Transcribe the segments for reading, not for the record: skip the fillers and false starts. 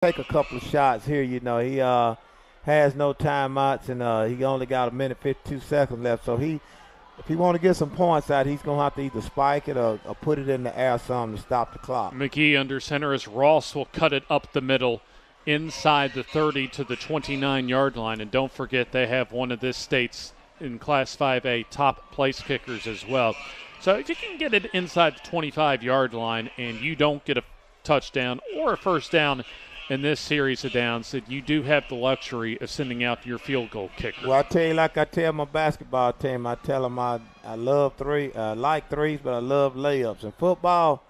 take a couple of shots here. He has no timeouts, and he only got a minute 52 seconds left. So if he want to get some points out, he's gonna have to either spike it or put it in the air some to stop the clock. McGee under center as Ross will cut it up the middle inside the 30 to the 29-yard line. And don't forget they have one of this state's in Class 5A top place kickers as well. So if you can get it inside the 25-yard line and you don't get a touchdown or a first down in this series of downs, that you do have the luxury of sending out your field goal kicker. Well, I tell you, like I tell my basketball team, I tell them I love like threes, but I love layups. In football,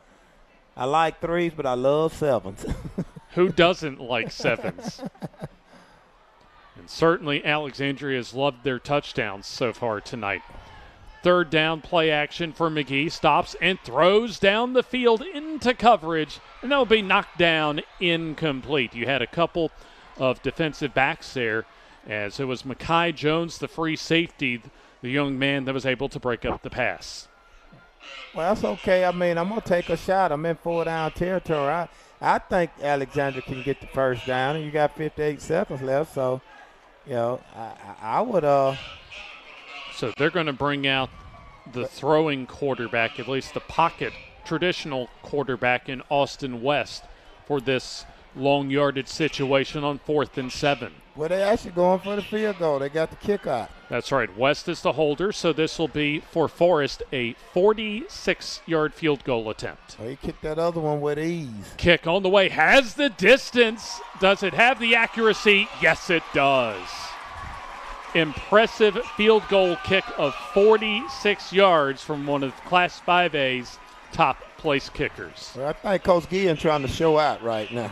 I like threes, but I love sevens. Who doesn't like sevens? And certainly Alexandria has loved their touchdowns so far tonight. Third down play action for McGee. Stops and throws down the field into coverage, and that'll be knocked down incomplete. You had a couple of defensive backs there, as it was Mekhi Jones, the free safety, the young man that was able to break up the pass. Well, that's okay. I mean, I'm going to take a shot. I'm in 4-down territory. I think Alexandria can get the first down, and you got 58 seconds left, so, I would So they're going to bring out the throwing quarterback, at least the pocket traditional quarterback in Austin West for this long yardage situation on 4th and 7. Well, they actually going for the field goal. They got the kick out. That's right. West is the holder, so this will be for Forrest a 46-yard field goal attempt. Well, he kicked that other one with ease. Kick on the way, has the distance. Does it have the accuracy? Yes, it does. Impressive field goal kick of 46 yards from one of Class 5A's top place kickers. Well, I think Coach Guillen trying to show out right now.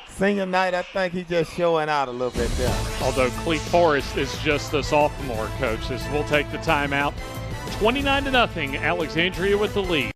Senior night, I think he's just showing out a little bit there. Although Clete Forrest is just a sophomore, Coach, as we'll take the timeout. 29-0, Alexandria with the lead.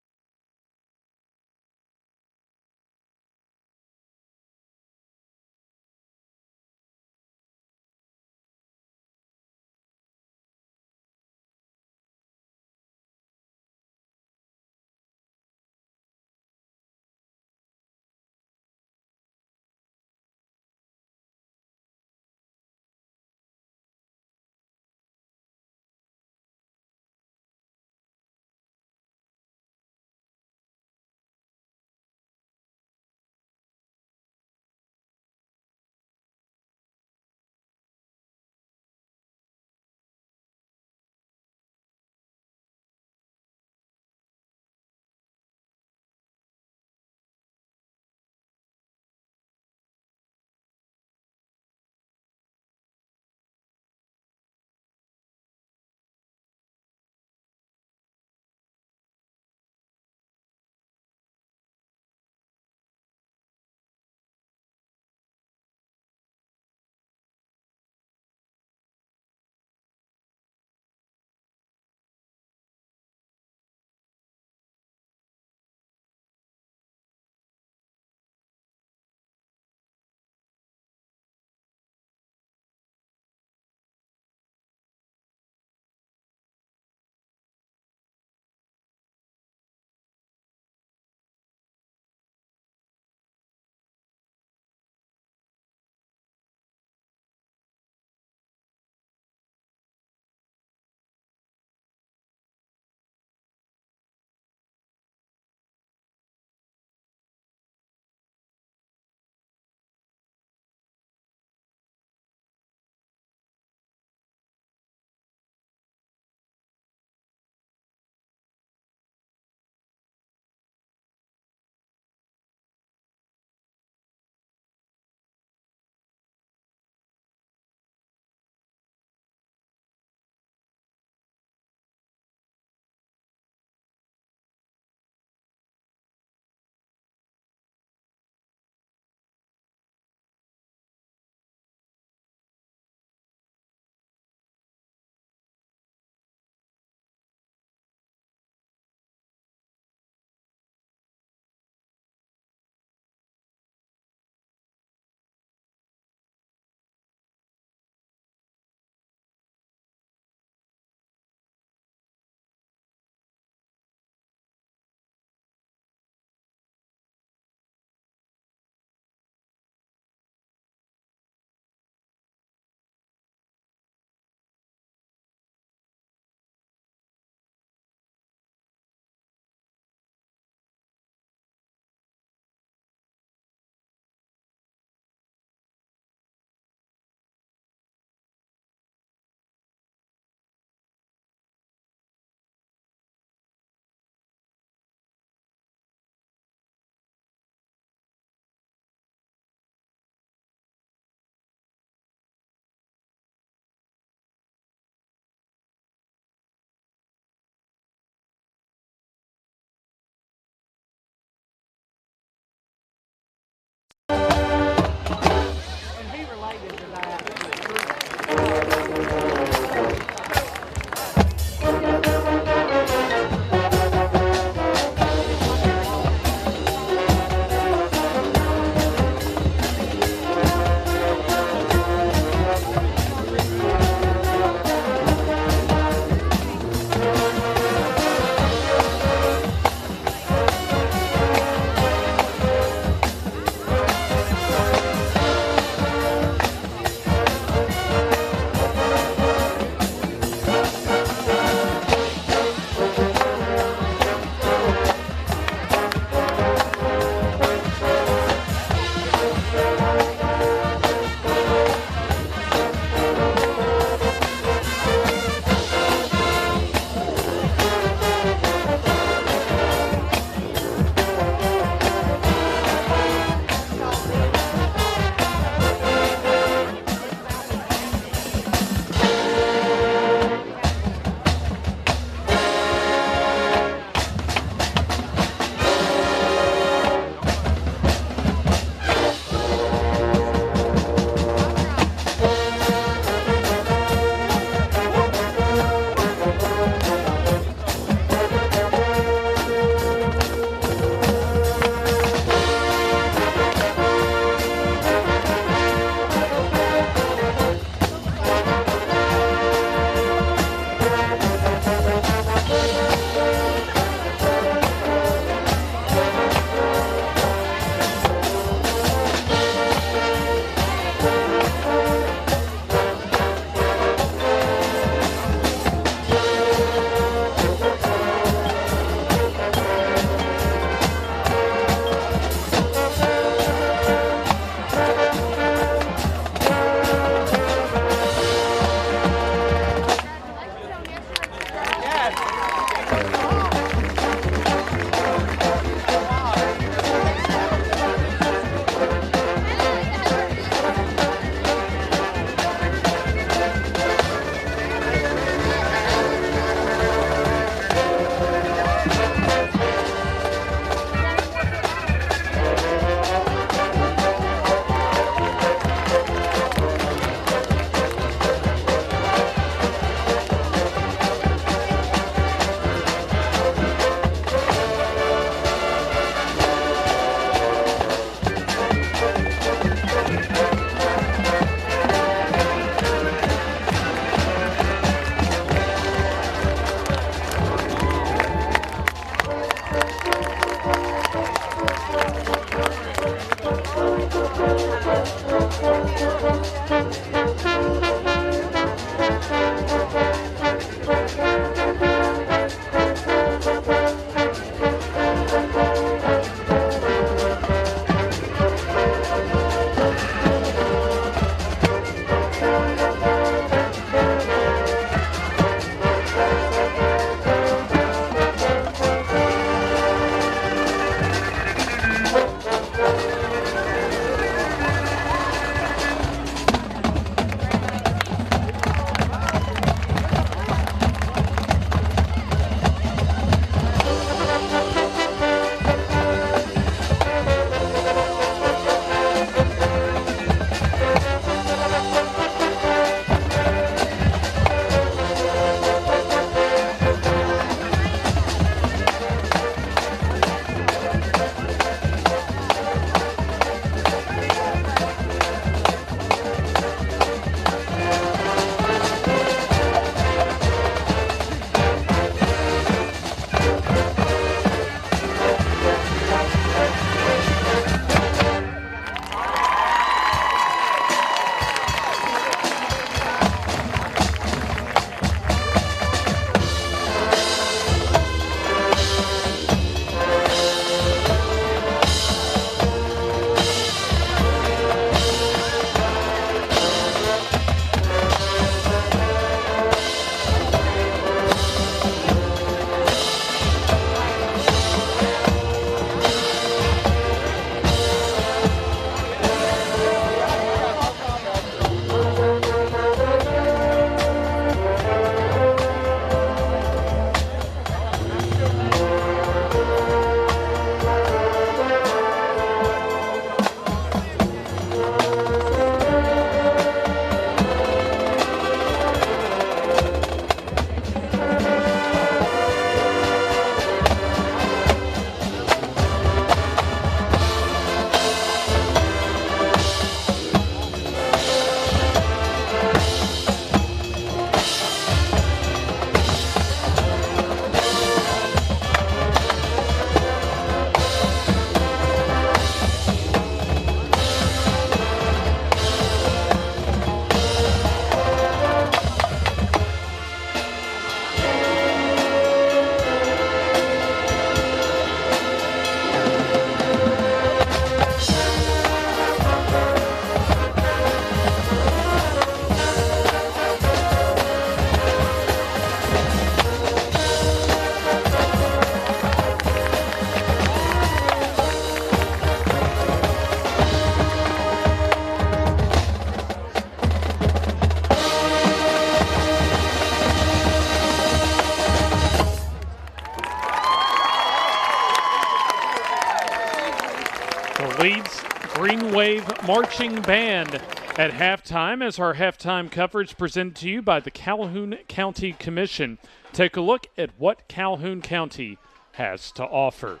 Leeds Green Wave Marching Band at halftime as our halftime coverage presented to you by the Calhoun County Commission. Take a look at what Calhoun County has to offer.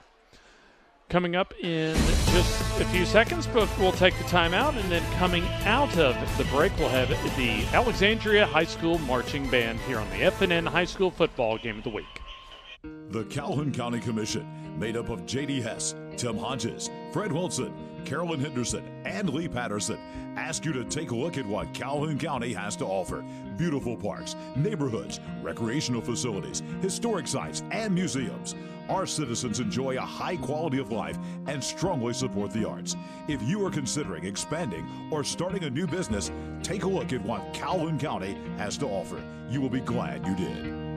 Coming up in just a few seconds, but we'll take the timeout, and then coming out of the break, we'll have the Alexandria High School Marching Band here on the FNN High School Football Game of the Week. The Calhoun County Commission, made up of J.D. Hess, Tim Hodges, Fred Wilson, Carolyn Henderson, and Lee Patterson, ask you to take a look at what Calhoun County has to offer. Beautiful parks, neighborhoods, recreational facilities, historic sites, and museums. Our citizens enjoy a high quality of life and strongly support the arts. If you are considering expanding or starting a new business, take a look at what Calhoun County has to offer. You will be glad you did.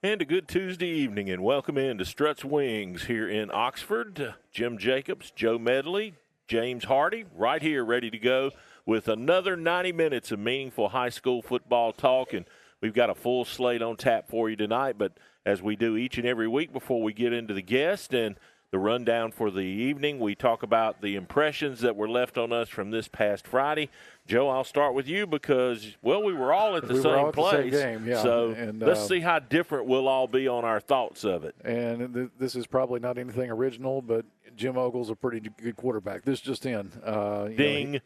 And a good Tuesday evening, and welcome in to Strutt's Wings here in Oxford. Jim Jacobs, Joe Medley, James Hardy, right here ready to go with another 90 minutes of meaningful high school football talk. And we've got a full slate on tap for you tonight, but as we do each and every week before we get into the guest and the rundown for the evening, we talk about the impressions that were left on us from this past Friday. Joe, I'll start with you because, well, we were all at the same place. The same game, yeah. So and, let's see how different we'll all be on our thoughts of it. And this is probably not anything original, but Jim Ogle's a pretty good quarterback. This just in. Ding.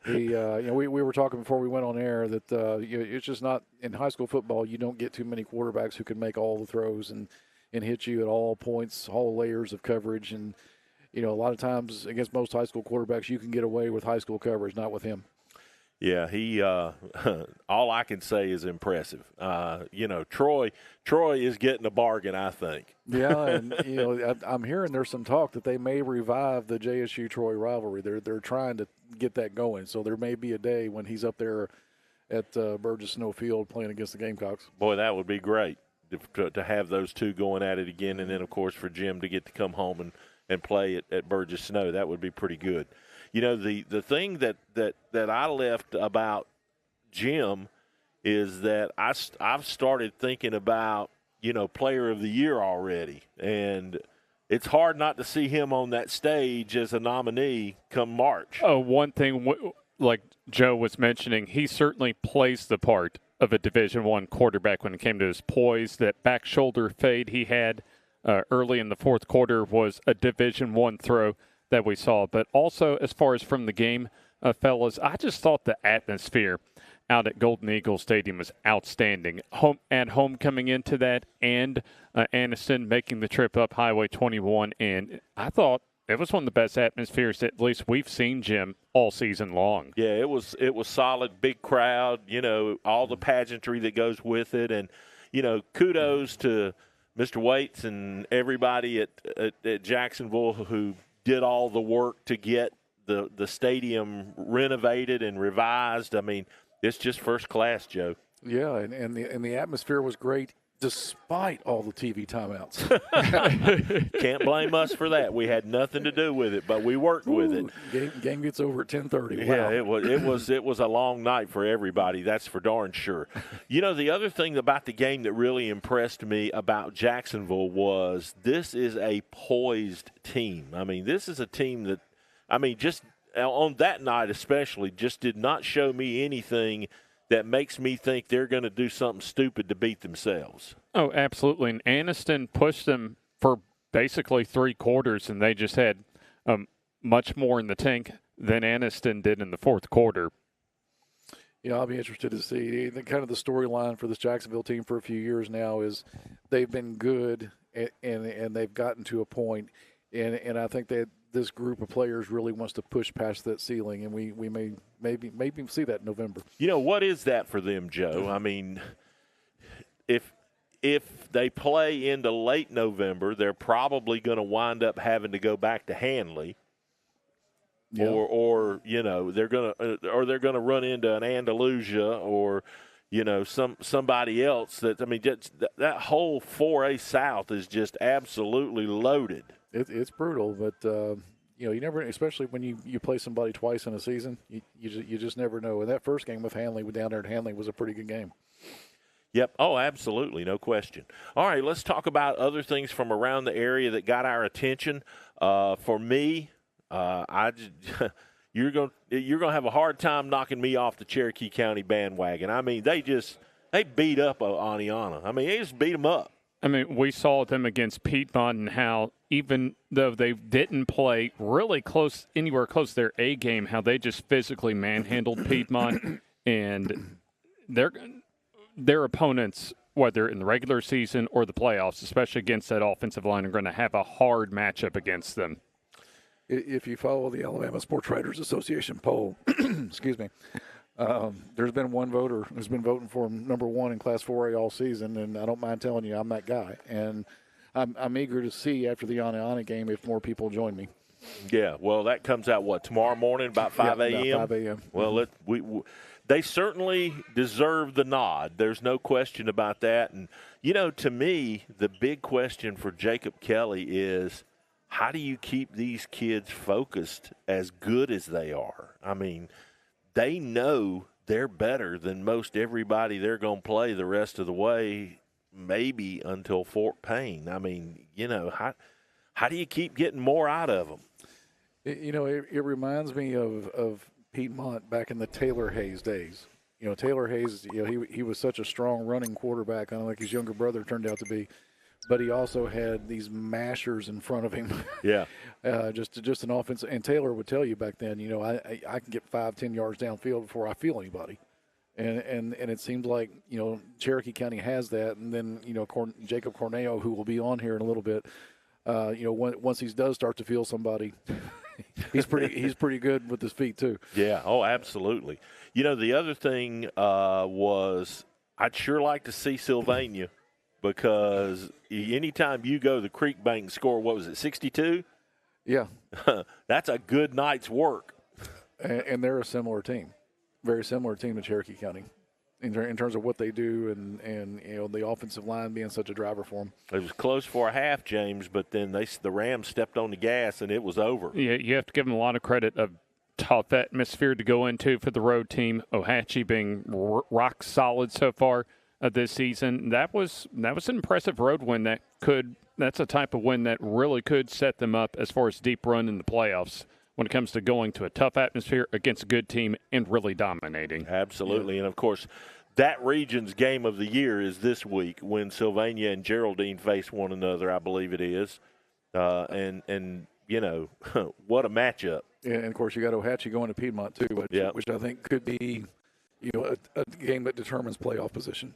We were talking before we went on air that it's just not – in high school football, you don't get too many quarterbacks who can make all the throws and hit you at all points, all layers of coverage. And, a lot of times against most high school quarterbacks, you can get away with high school coverage, not with him. Yeah, he all I can say is impressive. Troy is getting a bargain, I think. Yeah, and I'm hearing there's some talk that they may revive the JSU-Troy rivalry. They're trying to get that going. So there may be a day when he's up there at Burgess Snow Field playing against the Gamecocks. Boy, that would be great to have those two going at it again, and then of course for Jim to get to come home and play at Burgess Snow. That would be pretty good. The thing that I left about Jim is that I've started thinking about, player of the year already. And it's hard not to see him on that stage as a nominee come March. Oh, one thing, like Joe was mentioning, he certainly plays the part of a Division I quarterback when it came to his poise. That back shoulder fade he had early in the fourth quarter was a Division I throw that we saw. But also, as far as from the game, fellas, I just thought the atmosphere out at Golden Eagle Stadium was outstanding. At home coming into that, and Anniston making the trip up Highway 21, and I thought it was one of the best atmospheres at least we've seen, Jim, all season long. Yeah, it was solid, big crowd, all the pageantry that goes with it, and kudos to Mr. Waits and everybody at Jacksonville who did all the work to get the stadium renovated and revised. I mean, it's just first class, Joe. Yeah, and the atmosphere was great despite all the TV timeouts. Can't blame us for that. We had nothing to do with it, but we worked with it. Game gets over at 10:30. Wow. Yeah, it was a long night for everybody. That's for darn sure. The other thing about the game that really impressed me about Jacksonville was this is a poised team. I mean, this is a team that, just on that night especially, just did not show me anything that makes me think they're going to do something stupid to beat themselves. Oh, absolutely. And Anniston pushed them for basically 3 quarters, and they just had much more in the tank than Anniston did in the fourth quarter. Yeah, I'll be interested to see. The storyline for this Jacksonville team for a few years now is they've been good, and they've gotten to a point, and I think that this group of players really wants to push past that ceiling, and we may maybe see that in November. What is that for them, Joe? I mean, if they play into late November, they're probably going to wind up having to go back to Hanley, yeah. or they're going to run into an Andalusia or somebody else. That whole 4A South is just absolutely loaded. It's brutal, but you never, especially when you play somebody twice in a season, you just never know. And that first game with Hanley, down there at Hanley, was a pretty good game. Yep. Oh, absolutely, no question. All right, let's talk about other things from around the area that got our attention. For me, you're going to have a hard time knocking me off the Cherokee County bandwagon. I mean, they beat up Aniana. They just beat them up. We saw them against Piedmont and how even though they didn't play really anywhere close to their A game, how they just physically manhandled Piedmont, and their opponents, whether in the regular season or the playoffs, especially against that offensive line, are going to have a hard matchup against them. If you follow the Alabama Sports Writers Association poll, excuse me, there's been one voter who's been voting for him number 1 in Class 4A all season, and I don't mind telling you I'm that guy. And I'm eager to see after the Aniana game if more people join me. Yeah, well, that comes out, tomorrow morning about 5 a.m.? Yeah, about 5 a.m. Well, they certainly deserve the nod. There's no question about that. And, to me, the big question for Jacob Kelly is, how do you keep these kids focused as good as they are? I mean, they know they're better than most everybody they're going to play the rest of the way, maybe until Fort Payne. I mean, how do you keep getting more out of them? It reminds me of Piedmont back in the Taylor Hayes days. Taylor Hayes, he was such a strong running quarterback, kind of like his younger brother turned out to be. But he also had these mashers in front of him. Yeah. Just an offense. And Taylor would tell you back then, I can get 5-10 yards downfield before I feel anybody. And it seems like, Cherokee County has that. And then, Jacob Corneo, who will be on here in a little bit, once he does start to feel somebody, he's pretty good with his feet too. Yeah. Oh, absolutely. The other thing was I'd sure like to see Sylvania, because anytime you go to the Creek Bank and score, what was it, 62? Yeah. That's a good night's work. And they're a similar team, very similar team to Cherokee County in terms of what they do and the offensive line being such a driver for them. It was close for a half, James, but then the Rams stepped on the gas and it was over. Yeah, you have to give them a lot of credit of tough atmosphere to go into for the road team. Ohatchee being rock solid so far this season. That was an impressive road win. That's a type of win that really could set them up as far as deep run in the playoffs when it comes to going to a tough atmosphere against a good team and really dominating. Absolutely. Yeah. And of course, that region's game of the year is this week when Sylvania and Geraldine face one another, I believe it is. And what a matchup. Yeah, and of course you got Ohatchee going to Piedmont too, which I think could be a game that determines playoff position.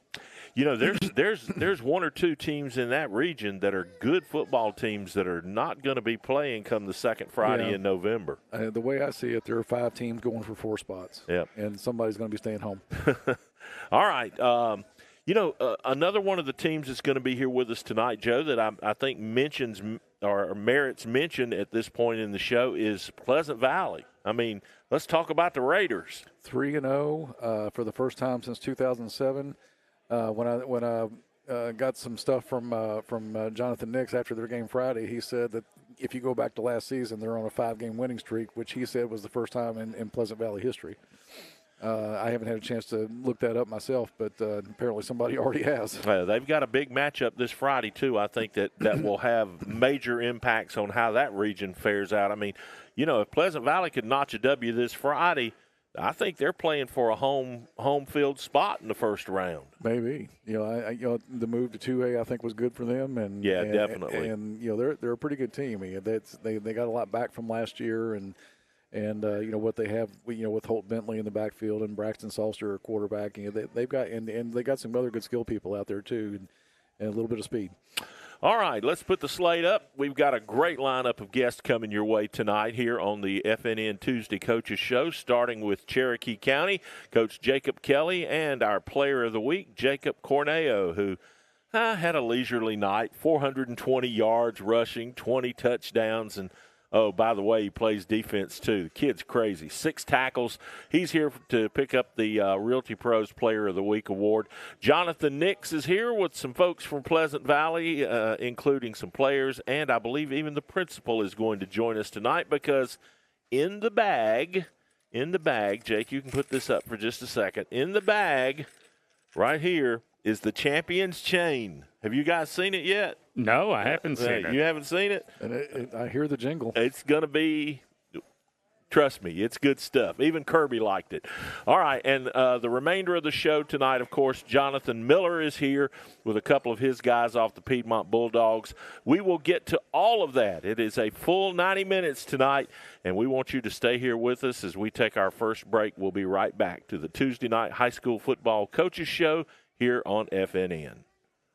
There's one or two teams in that region that are good football teams that are not going to be playing come the second Friday in November. The way I see it, there are 5 teams going for 4 spots. Yep. And somebody's going to be staying home. All right. Another one of the teams that's going to be here with us tonight, Joe, that I think mentions or merits mention at this point in the show is Pleasant Valley. I mean, let's talk about the Raiders. 3-0 for the first time since 2007. When I got some stuff from Jonathan Nix after their game Friday, he said that if you go back to last season, they're on a 5-game winning streak, which he said was the first time in Pleasant Valley history. I haven't had a chance to look that up myself, but apparently somebody already has. They've got a big matchup this Friday, too. I think that will have major impacts on how that region fares out. I mean, if Pleasant Valley could notch a W this Friday, I think they're playing for a home field spot in the first round. Maybe. The move to 2A I think was good for them, and definitely. And they're a pretty good team. They got a lot back from last year, and what they have, with Holt Bentley in the backfield and Braxton Salster, quarterback. They've got and they got some other good skill people out there too, and a little bit of speed. All right, let's put the slate up. We've got a great lineup of guests coming your way tonight here on the FNN Tuesday Coaches Show, starting with Cherokee County, Coach Jacob Kelly, and our player of the week, Jacob Corneo, who had a leisurely night, 420 yards rushing, 20 touchdowns, and oh, by the way, he plays defense too. The kid's crazy. 6 tackles. He's here to pick up the Realty Pros Player of the Week award. Jonathan Nix is here with some folks from Pleasant Valley, including some players, and I believe even the principal is going to join us tonight because in the bag, Jake, you can put this up for just a second. In the bag, right here, is the Champions Chain. Have you guys seen it yet? No, I haven't seen it. You haven't seen it? And I hear the jingle. It's going to be, trust me, it's good stuff. Even Kirby liked it. All right, and the remainder of the show tonight, of course, Jonathan Miller is here with a couple of his guys off the Piedmont Bulldogs. We will get to all of that. It is a full 90 minutes tonight, and we want you to stay here with us as we take our first break. We'll be right back to the Tuesday night high school football coaches show here on FNN.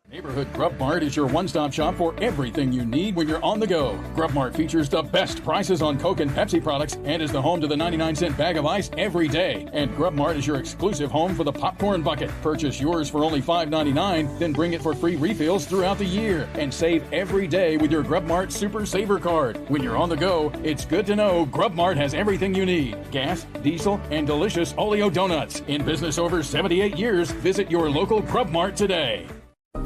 Neighborhood Grub Mart is your one-stop shop for everything you need when you're on the go. Grub Mart features the best prices on Coke and Pepsi products and is the home to the 99-cent bag of ice every day. And Grub Mart is your exclusive home for the popcorn bucket. Purchase yours for only $5.99, then bring it for free refills throughout the year. And save every day with your Grub Mart Super Saver card. When you're on the go, it's good to know Grub Mart has everything you need. Gas, diesel, and delicious Oleo donuts. In business over 78 years, visit your local Grub Mart today.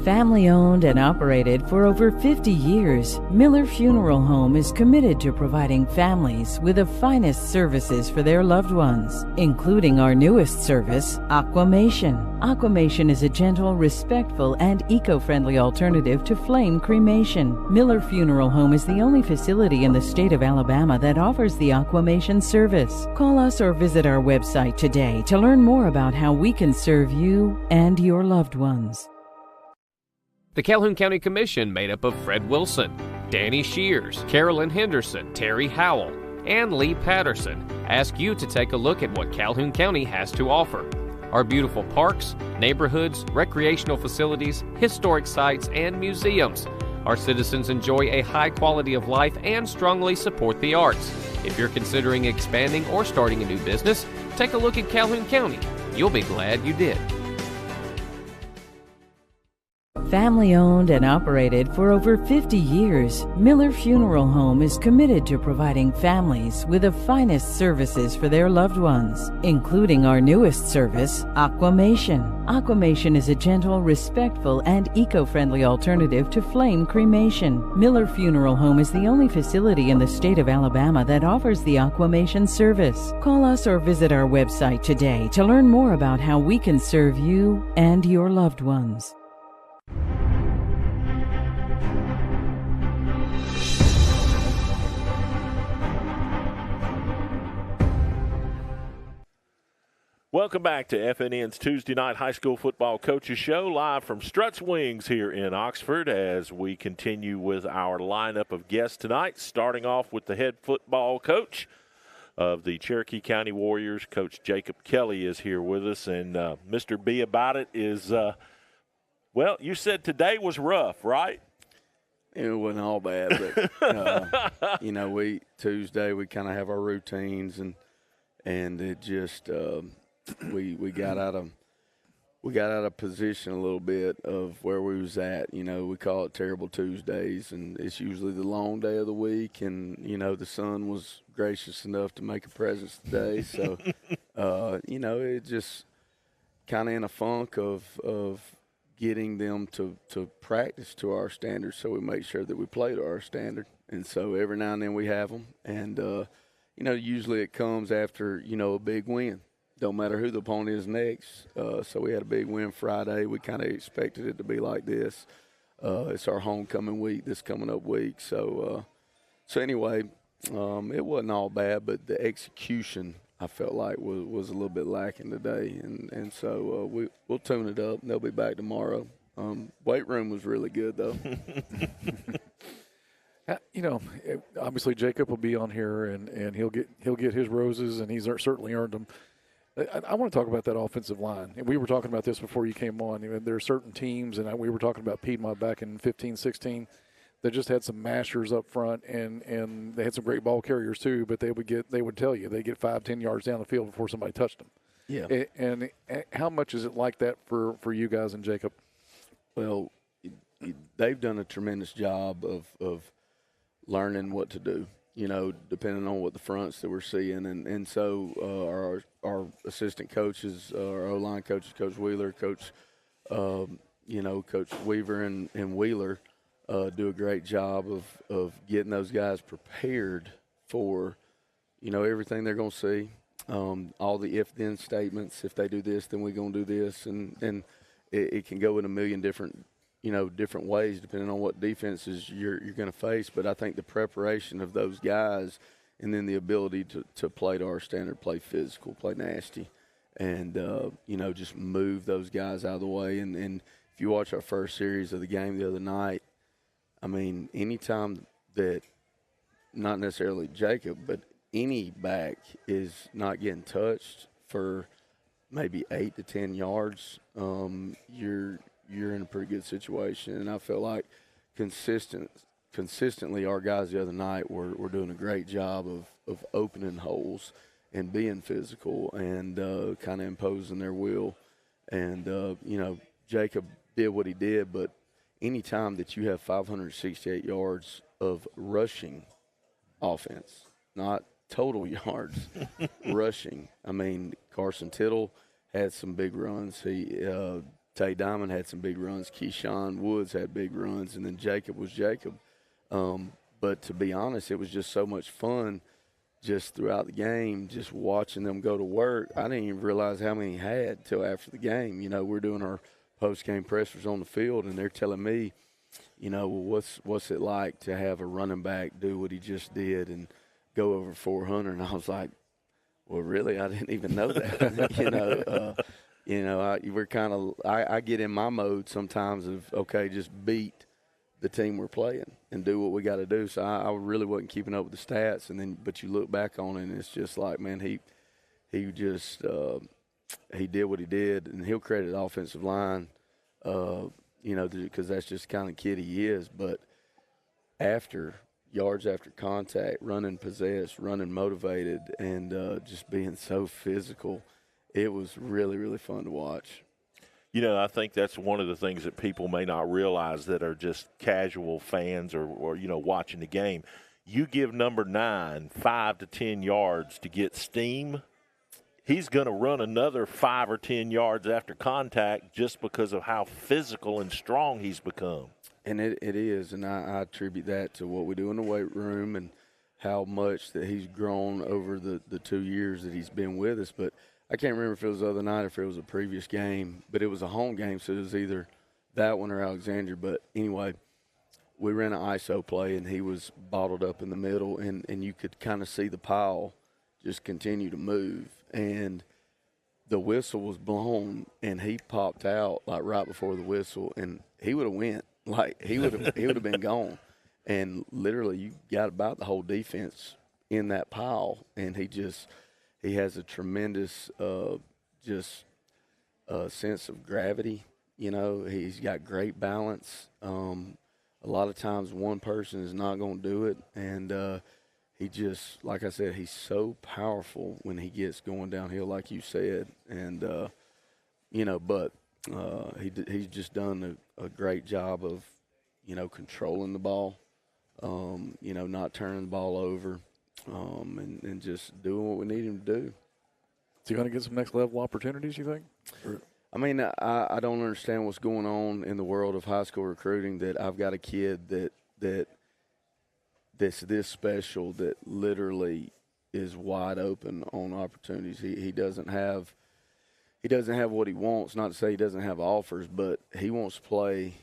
Family owned and operated for over 50 years, Miller Funeral Home is committed to providing families with the finest services for their loved ones, including our newest service, Aquamation. Aquamation is a gentle, respectful, and eco-friendly alternative to flame cremation. Miller Funeral Home is the only facility in the state of Alabama that offers the Aquamation service. Call us or visit our website today to learn more about how we can serve you and your loved ones. The Calhoun County Commission, made up of Fred Wilson, Danny Shears, Carolyn Henderson, Terry Howell, and Lee Patterson, ask you to take a look at what Calhoun County has to offer. Our beautiful parks, neighborhoods, recreational facilities, historic sites, and museums. Our citizens enjoy a high quality of life and strongly support the arts. If you're considering expanding or starting a new business, take a look at Calhoun County. You'll be glad you did. Family owned and operated for over 50 years, Miller Funeral Home is committed to providing families with the finest services for their loved ones, including our newest service, Aquamation. Aquamation is a gentle, respectful, and eco-friendly alternative to flame cremation. Miller Funeral Home is the only facility in the state of Alabama that offers the Aquamation service. Call us or visit our website today to learn more about how we can serve you and your loved ones. Welcome back to FNN's Tuesday Night High School Football Coaches Show, live from Struts Wings here in Oxford, as we continue with our lineup of guests tonight, starting off with the head football coach of the Cherokee County Warriors. Coach Jacob Kelly is here with us, and Mr. B About It is, well, you said today was rough, right? It wasn't all bad, but, Tuesday we kind of have our routines, and it just we got out of position a little bit of where we was at. We call it Terrible Tuesdays, and it's usually the long day of the week, and the sun was gracious enough to make a presence today, so it just kind of in a funk of getting them to practice to our standards, so we make sure that we play to our standard. And so every now and then we have them, and usually it comes after a big win. Don't matter who the opponent is next. So we had a big win Friday. We kind of expected it to be like this. It's our homecoming week, this coming up week. So anyway, it wasn't all bad, but the execution I felt like was a little bit lacking today, and so we'll tune it up. They'll be back tomorrow. Weight room was really good though. Obviously Jacob will be on here, and he'll get his roses, and he's certainly earned them. I want to talk about that offensive line. And we were talking about this before you came on. There are certain teams, and we were talking about Piedmont back in 15-16, that just had some mashers up front, and they had some great ball carriers too, but they would tell you they get 5-10 yards down the field before somebody touched them. Yeah. And how much is it like that for you guys and Jacob? Well, they've done a tremendous job of learning what to do, depending on what the fronts that we're seeing. And so our assistant coaches, our O-line coaches, Coach Wheeler, Coach Weaver and Wheeler do a great job of getting those guys prepared for, everything they're going to see. All the if-then statements. If they do this, then we're going to do this. And it can go in a million different ways depending on what defenses you're going to face. But I think the preparation of those guys, and then the ability to play to our standard, play physical, play nasty, and, just move those guys out of the way. And if you watch our first series of the game the other night, I mean, anytime that not necessarily Jacob, but any back is not getting touched for maybe 8 to 10 yards, you're you're in a pretty good situation. And I felt like consistently our guys the other night were doing a great job of opening holes and being physical and kind of imposing their will. And, Jacob did what he did, but any time that you have 568 yards of rushing offense, not total yards, rushing. I mean, Carson Tittle had some big runs. Tay Diamond had some big runs. Keyshawn Woods had big runs, and then Jacob was Jacob. But to be honest, it was just so much fun just throughout the game, just watching them go to work. I didn't even realize how many he had till after the game. We're doing our post-game pressers on the field, and they're telling me, what's it like to have a running back do what he just did and go over 400? And I was like, well, really, I didn't even know that. I get in my mode sometimes of, okay, just beat the team we're playing and do what we got to do. So I really wasn't keeping up with the stats. But you look back on it, and it's just like, man, he just he did what he did, and he'll credit the offensive line, because that's just the kind of kid he is. But yards after contact, running possessed, running motivated, and just being so physical, it was really, really fun to watch. I think that's one of the things that people may not realize that are just casual fans or watching the game. You give number 9 5 to 10 yards to get steam, he's going to run another 5 or 10 yards after contact just because of how physical and strong he's become. And it is, and I attribute that to what we do in the weight room and how much that he's grown over the 2 years that he's been with us. But I can't remember if it was the other night or if it was a previous game, but it was a home game, so it was either that one or Alexandria. But anyway, we ran an ISO play, and he was bottled up in the middle, and you could kind of see the pile just continue to move. And the whistle was blown, and he popped out like right before the whistle, and he would have went. Like he would have been gone. And literally you got about the whole defense in that pile, and he has a tremendous sense of gravity. He's got great balance. A lot of times one person is not going to do it, and he just, like I said, he's so powerful when he gets going downhill, like you said. And, but he's just done a great job of, controlling the ball, not turning the ball over, and just doing what we need him to do. Is he going to get some next level opportunities, you think? I mean, I don't understand what's going on in the world of high school recruiting, that I've got a kid that's this special that literally is wide open on opportunities. He doesn't have what he wants. Not to say he doesn't have offers, but he wants to play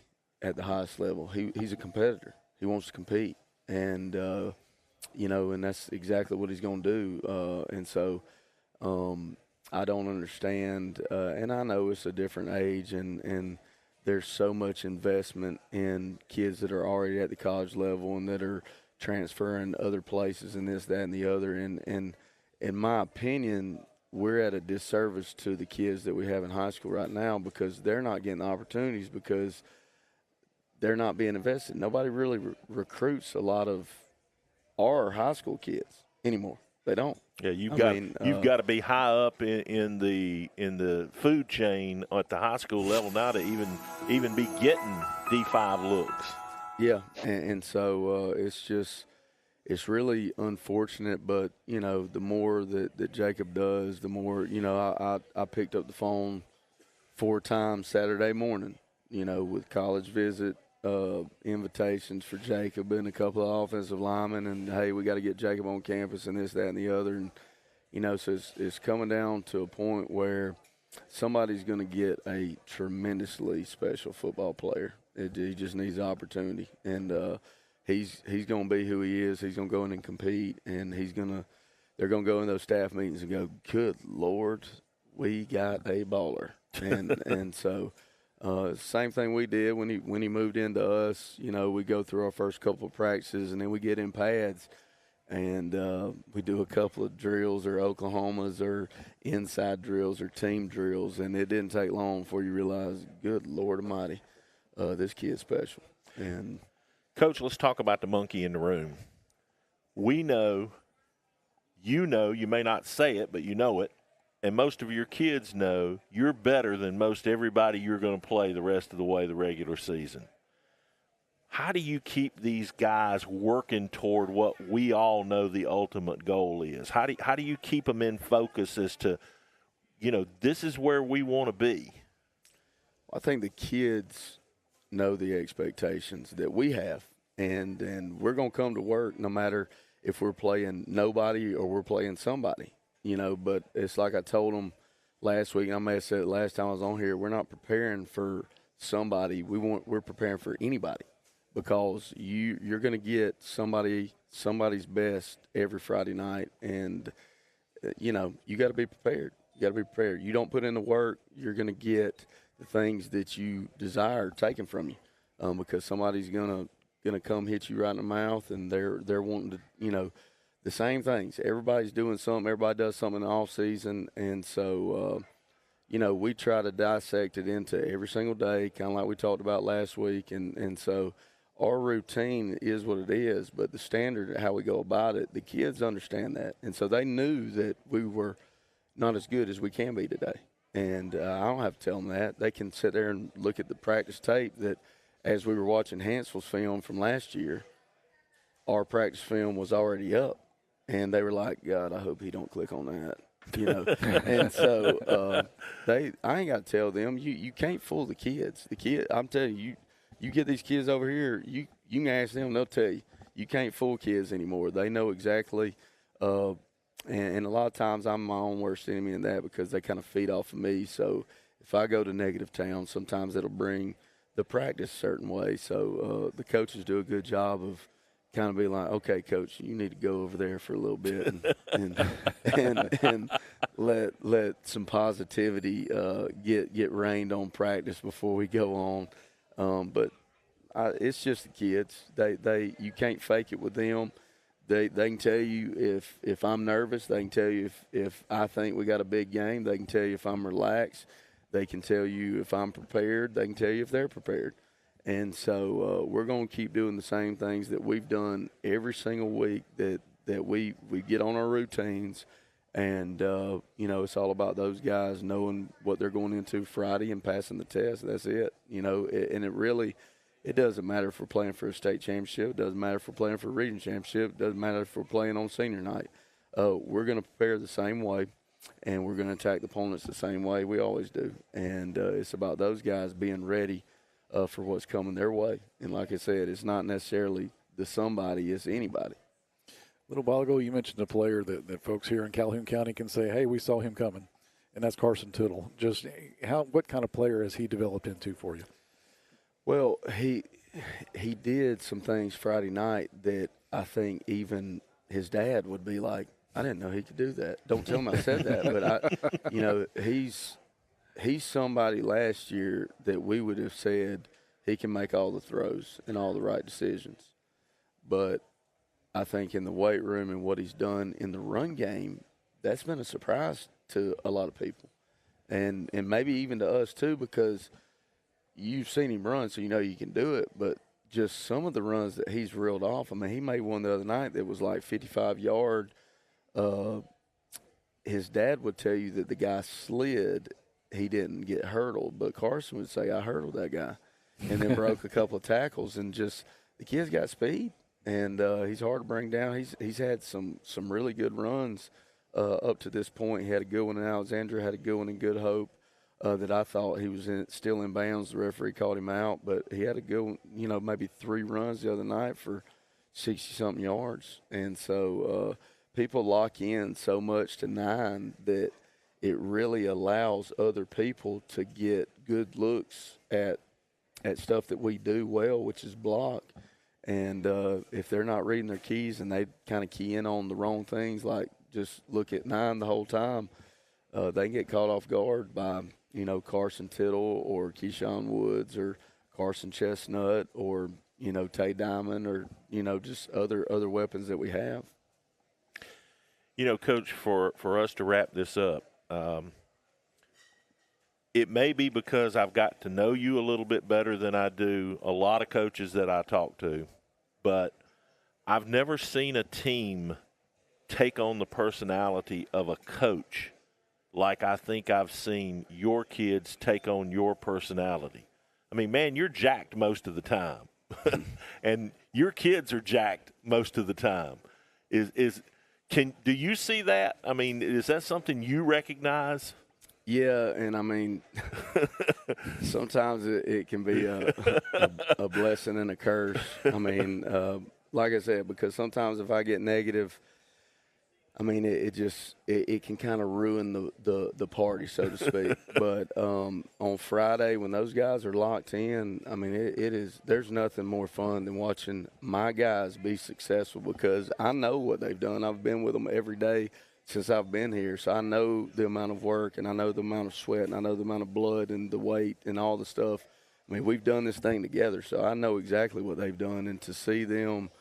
at the highest level. He's a competitor. He wants to compete, and and that's exactly what he's going to do. And so I don't understand, and I know it's a different age, and there's so much investment in kids that are already at the college level and that are transferring other places and this, that, and the other. And in my opinion, we're at a disservice to the kids that we have in high school right now, because they're not getting the opportunities because they're not being invested. Nobody really recruits a lot of our high school kids anymore. They don't. Yeah, you've got to be high up in the food chain at the high school level now to even be getting D5 looks. Yeah, and so it's really unfortunate, but the more that Jacob does, the more I picked up the phone 4 times Saturday morning, with college visit invitations for Jacob and a couple of offensive linemen, and hey, we got to get Jacob on campus and this, that, and the other, and so it's coming down to a point where somebody's going to get a tremendously special football player. He just needs the opportunity, and he's going to be who he is. He's going to go in and compete, and they're going to go in those staff meetings and go, good Lord, we got a baller. And so same thing we did when he moved into us. We go through our first couple of practices, and then we get in pads, And we do a couple of drills or Oklahomas or inside drills or team drills, and it didn't take long before you realize, good Lord Almighty, this kid's special. And Coach, let's talk about the monkey in the room. We know, you may not say it, but you know it, and most of your kids know you're better than most everybody you're going to play the rest of the way the regular season. How do you keep these guys working toward what we all know the ultimate goal is? How do you keep them in focus as to, this is where we want to be? I think the kids know the expectations that we have, and we're going to come to work no matter if we're playing nobody or we're playing somebody, But it's like I told them last week, and I may have said it last time I was on here, we're not preparing for somebody. We're preparing for anybody. Because you're going to get somebody's best every Friday night, and you got to be prepared. You got to be prepared. You don't put in the work, you're going to get the things that you desire taken from you, because somebody's going to come hit you right in the mouth, and they're wanting to the same things. Everybody's doing something. Everybody does something in the off season, and so we try to dissect it into every single day, kind of like we talked about last week, and so. Our routine is what it is, but the standard, how we go about it, the kids understand that. And so they knew that we were not as good as we can be today. And I don't have to tell them that. They can sit there and look at the practice tape that as we were watching Hansville's film from last year, our practice film was already up. And they were like, God, I hope he don't click on that. And so I ain't got to tell them, you can't fool the kids. I'm telling you, you get these kids over here, you can ask them, they'll tell you. You can't fool kids anymore. They know exactly. And a lot of times I'm my own worst enemy in that because they kind of feed off of me. So if I go to negative town, sometimes it'll bring the practice a certain way. So the coaches do a good job of kind of being like, okay, Coach, you need to go over there for a little bit and let some positivity get rained on practice before we go on. But it's just the kids. You can't fake it with them. They can tell you if I'm nervous. They can tell you if I think we got a big game. They can tell you if I'm relaxed. They can tell you if I'm prepared. They can tell you if they're prepared. And so we're going to keep doing the same things that we've done every single week, that we get on our routines. And, it's all about those guys knowing what they're going into Friday and passing the test. That's it. It doesn't matter if we're playing for a state championship. It doesn't matter if we're playing for a region championship. It doesn't matter if we're playing on senior night. We're going to prepare the same way, and we're going to attack the opponents the same way we always do. And it's about those guys being ready for what's coming their way. And like I said, it's not necessarily the somebody, it's anybody. A little while ago, you mentioned a player that folks here in Calhoun County can say, hey, we saw him coming, and that's Carson Tittle. Just what kind of player has he developed into for you? Well, he did some things Friday night that I think even his dad would be like, I didn't know he could do that. Don't tell him I said that, but he's somebody last year that we would have said he can make all the throws and all the right decisions. But I think in the weight room and what he's done in the run game, that's been a surprise to a lot of people. And maybe even to us too, because you've seen him run, so you know you can do it. But just some of the runs that he's reeled off, I mean, he made one the other night that was like 55-yard. His dad would tell you that the guy slid. He didn't get hurdled, but Carson would say, I hurdled that guy, and then broke a couple of tackles. And just the kid's got speed. And he's hard to bring down. He's had some really good runs up to this point. He had a good one in Alexandria, had a good one in Good Hope that I thought he was still in bounds. The referee called him out, but he had a good one, maybe 3 runs the other night for 60-something yards. And so people lock in so much to 9 that it really allows other people to get good looks at stuff that we do well, which is block. And if they're not reading their keys and they kind of key in on the wrong things, like just look at 9 the whole time, they can get caught off guard by, Carson Tittle or Keyshawn Woods or Carson Chestnut or, Tay Diamond or, just other weapons that we have. Coach, for us to wrap this up, it may be because I've got to know you a little bit better than I do a lot of coaches that I talk to, but I've never seen a team take on the personality of a coach like I think I've seen your kids take on your personality. I mean, man, you're jacked most of the time, and your kids are jacked most of the time. Do you see that? I mean, is that something you recognize? Yeah, and I mean, sometimes it can be a blessing and a curse. I mean, like I said, because sometimes if I get negative, I mean, it can kind of ruin the party, so to speak. But on Friday, when those guys are locked in, I mean, there's nothing more fun than watching my guys be successful, because I know what they've done. I've been with them every day since I've been here, so I know the amount of work, and I know the amount of sweat, and I know the amount of blood and the weight and all the stuff. I mean, we've done this thing together, so I know exactly what they've done. And to see them,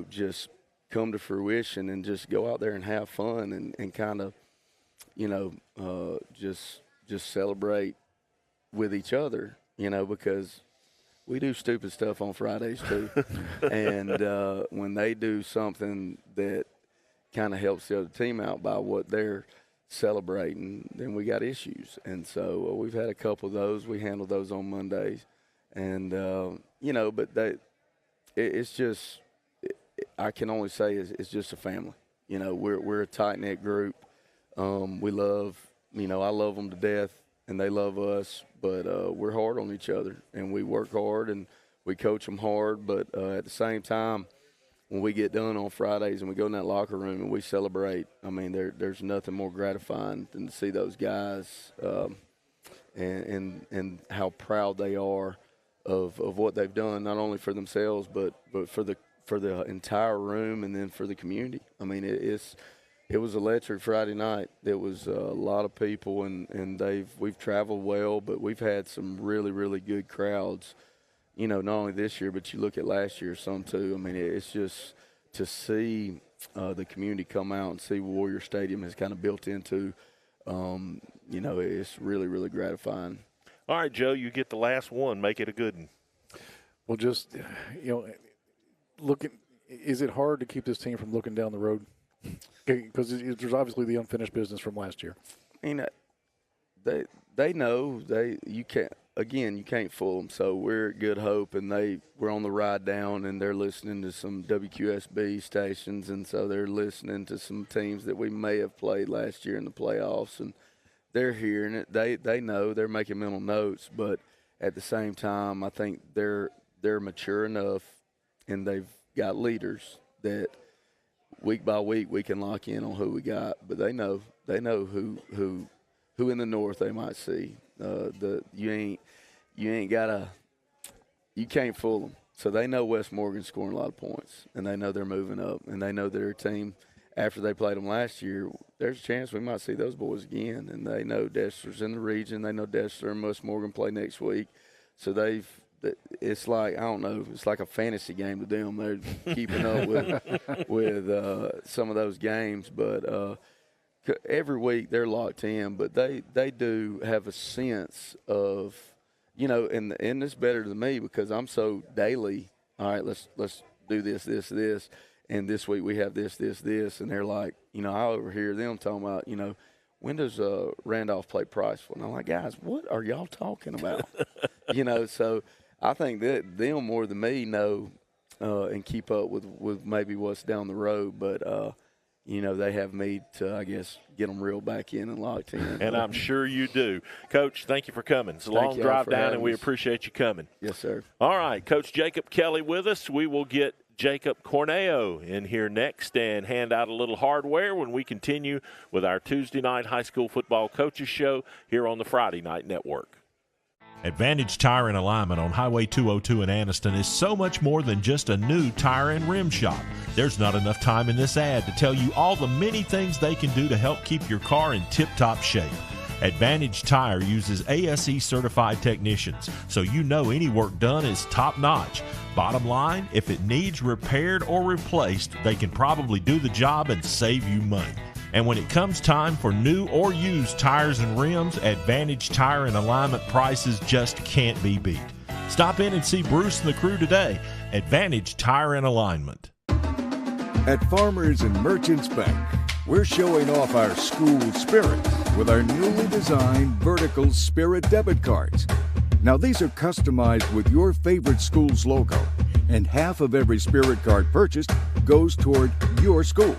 just come to fruition and just go out there and have fun and kind of, just celebrate with each other, because we do stupid stuff on Fridays too. And when they do something that kind of helps the other team out by what they're celebrating, then we got issues. And so we've had a couple of those. We handle those on Mondays. And, but it's just, I can only say it's just a family. We're a tight-knit group. We love, I love them to death, and they love us. But we're hard on each other, and we work hard, and we coach them hard. But at the same time, when we get done on Fridays and we go in that locker room and we celebrate, I mean, there's nothing more gratifying than to see those guys and how proud they are of what they've done, not only for themselves but for the entire room and then for the community. I mean, it was electric Friday night. It was a lot of people, and we've traveled well, but we've had some really, really good crowds. Not only this year, but you look at last year, some too. I mean, it's just to see the community come out and see Warrior Stadium has kind of built into, it's really, really gratifying. All right, Joe, you get the last one. Make it a good one. Well, just, is it hard to keep this team from looking down the road? Because there's obviously the unfinished business from last year. I mean, they know you can't fool them. So we're at Good Hope, and we're on the ride down, and they're listening to some WQSB stations, and so they're listening to some teams that we may have played last year in the playoffs, and they're hearing it. They know, they're making mental notes, but at the same time, I think they're mature enough, and they've got leaders that week by week we can lock in on who we got. But they know who in the north they might see. You can't fool them. So they know West Morgan's scoring a lot of points, and they know they're moving up, and they know their team, after they played them last year, there's a chance we might see those boys again. And they know Dexter's in the region. They know Dexter and West Morgan play next week. So it's like, I don't know, it's like a fantasy game to them. They're keeping up with some of those games. But every week they're locked in, but they do have a sense of, and it's better than me because I'm so daily, all right, let's do this. And this week we have this. And they're like, I overhear them talking about, when does Randolph play Priceville? And I'm like, guys, what are y'all talking about? So I think that them more than me know and keep up with maybe what's down the road. But, they have me to, I guess, get them reeled back in and locked in. And I'm sure you do. Coach, thank you for coming. It's a long drive down, and we appreciate you coming. Yes, sir. All right, Coach Jacob Kelly with us. We will get Jacob Corneo in here next and hand out a little hardware when we continue with our Tuesday night high school football coaches show here on the Friday Night Network. Advantage Tire and Alignment on Highway 202 in Anniston is so much more than just a new tire and rim shop. There's not enough time in this ad to tell you all the many things they can do to help keep your car in tip-top shape. Advantage Tire uses ASE certified technicians, so you know any work done is top notch. Bottom line, if it needs repaired or replaced, they can probably do the job and save you money. And when it comes time for new or used tires and rims, Advantage Tire and Alignment prices just can't be beat. Stop in and see Bruce and the crew today. Advantage Tire and Alignment. At Farmers and Merchants Bank, we're showing off our school spirit with our newly designed vertical Spirit debit cards. Now, these are customized with your favorite school's logo, and half of every Spirit card purchased goes toward your school.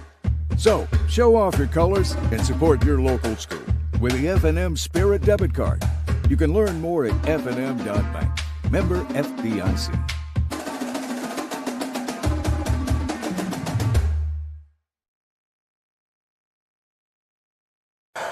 So, show off your colors and support your local school with the FNN Spirit debit card. You can learn more at fnn.bank. Member FDIC.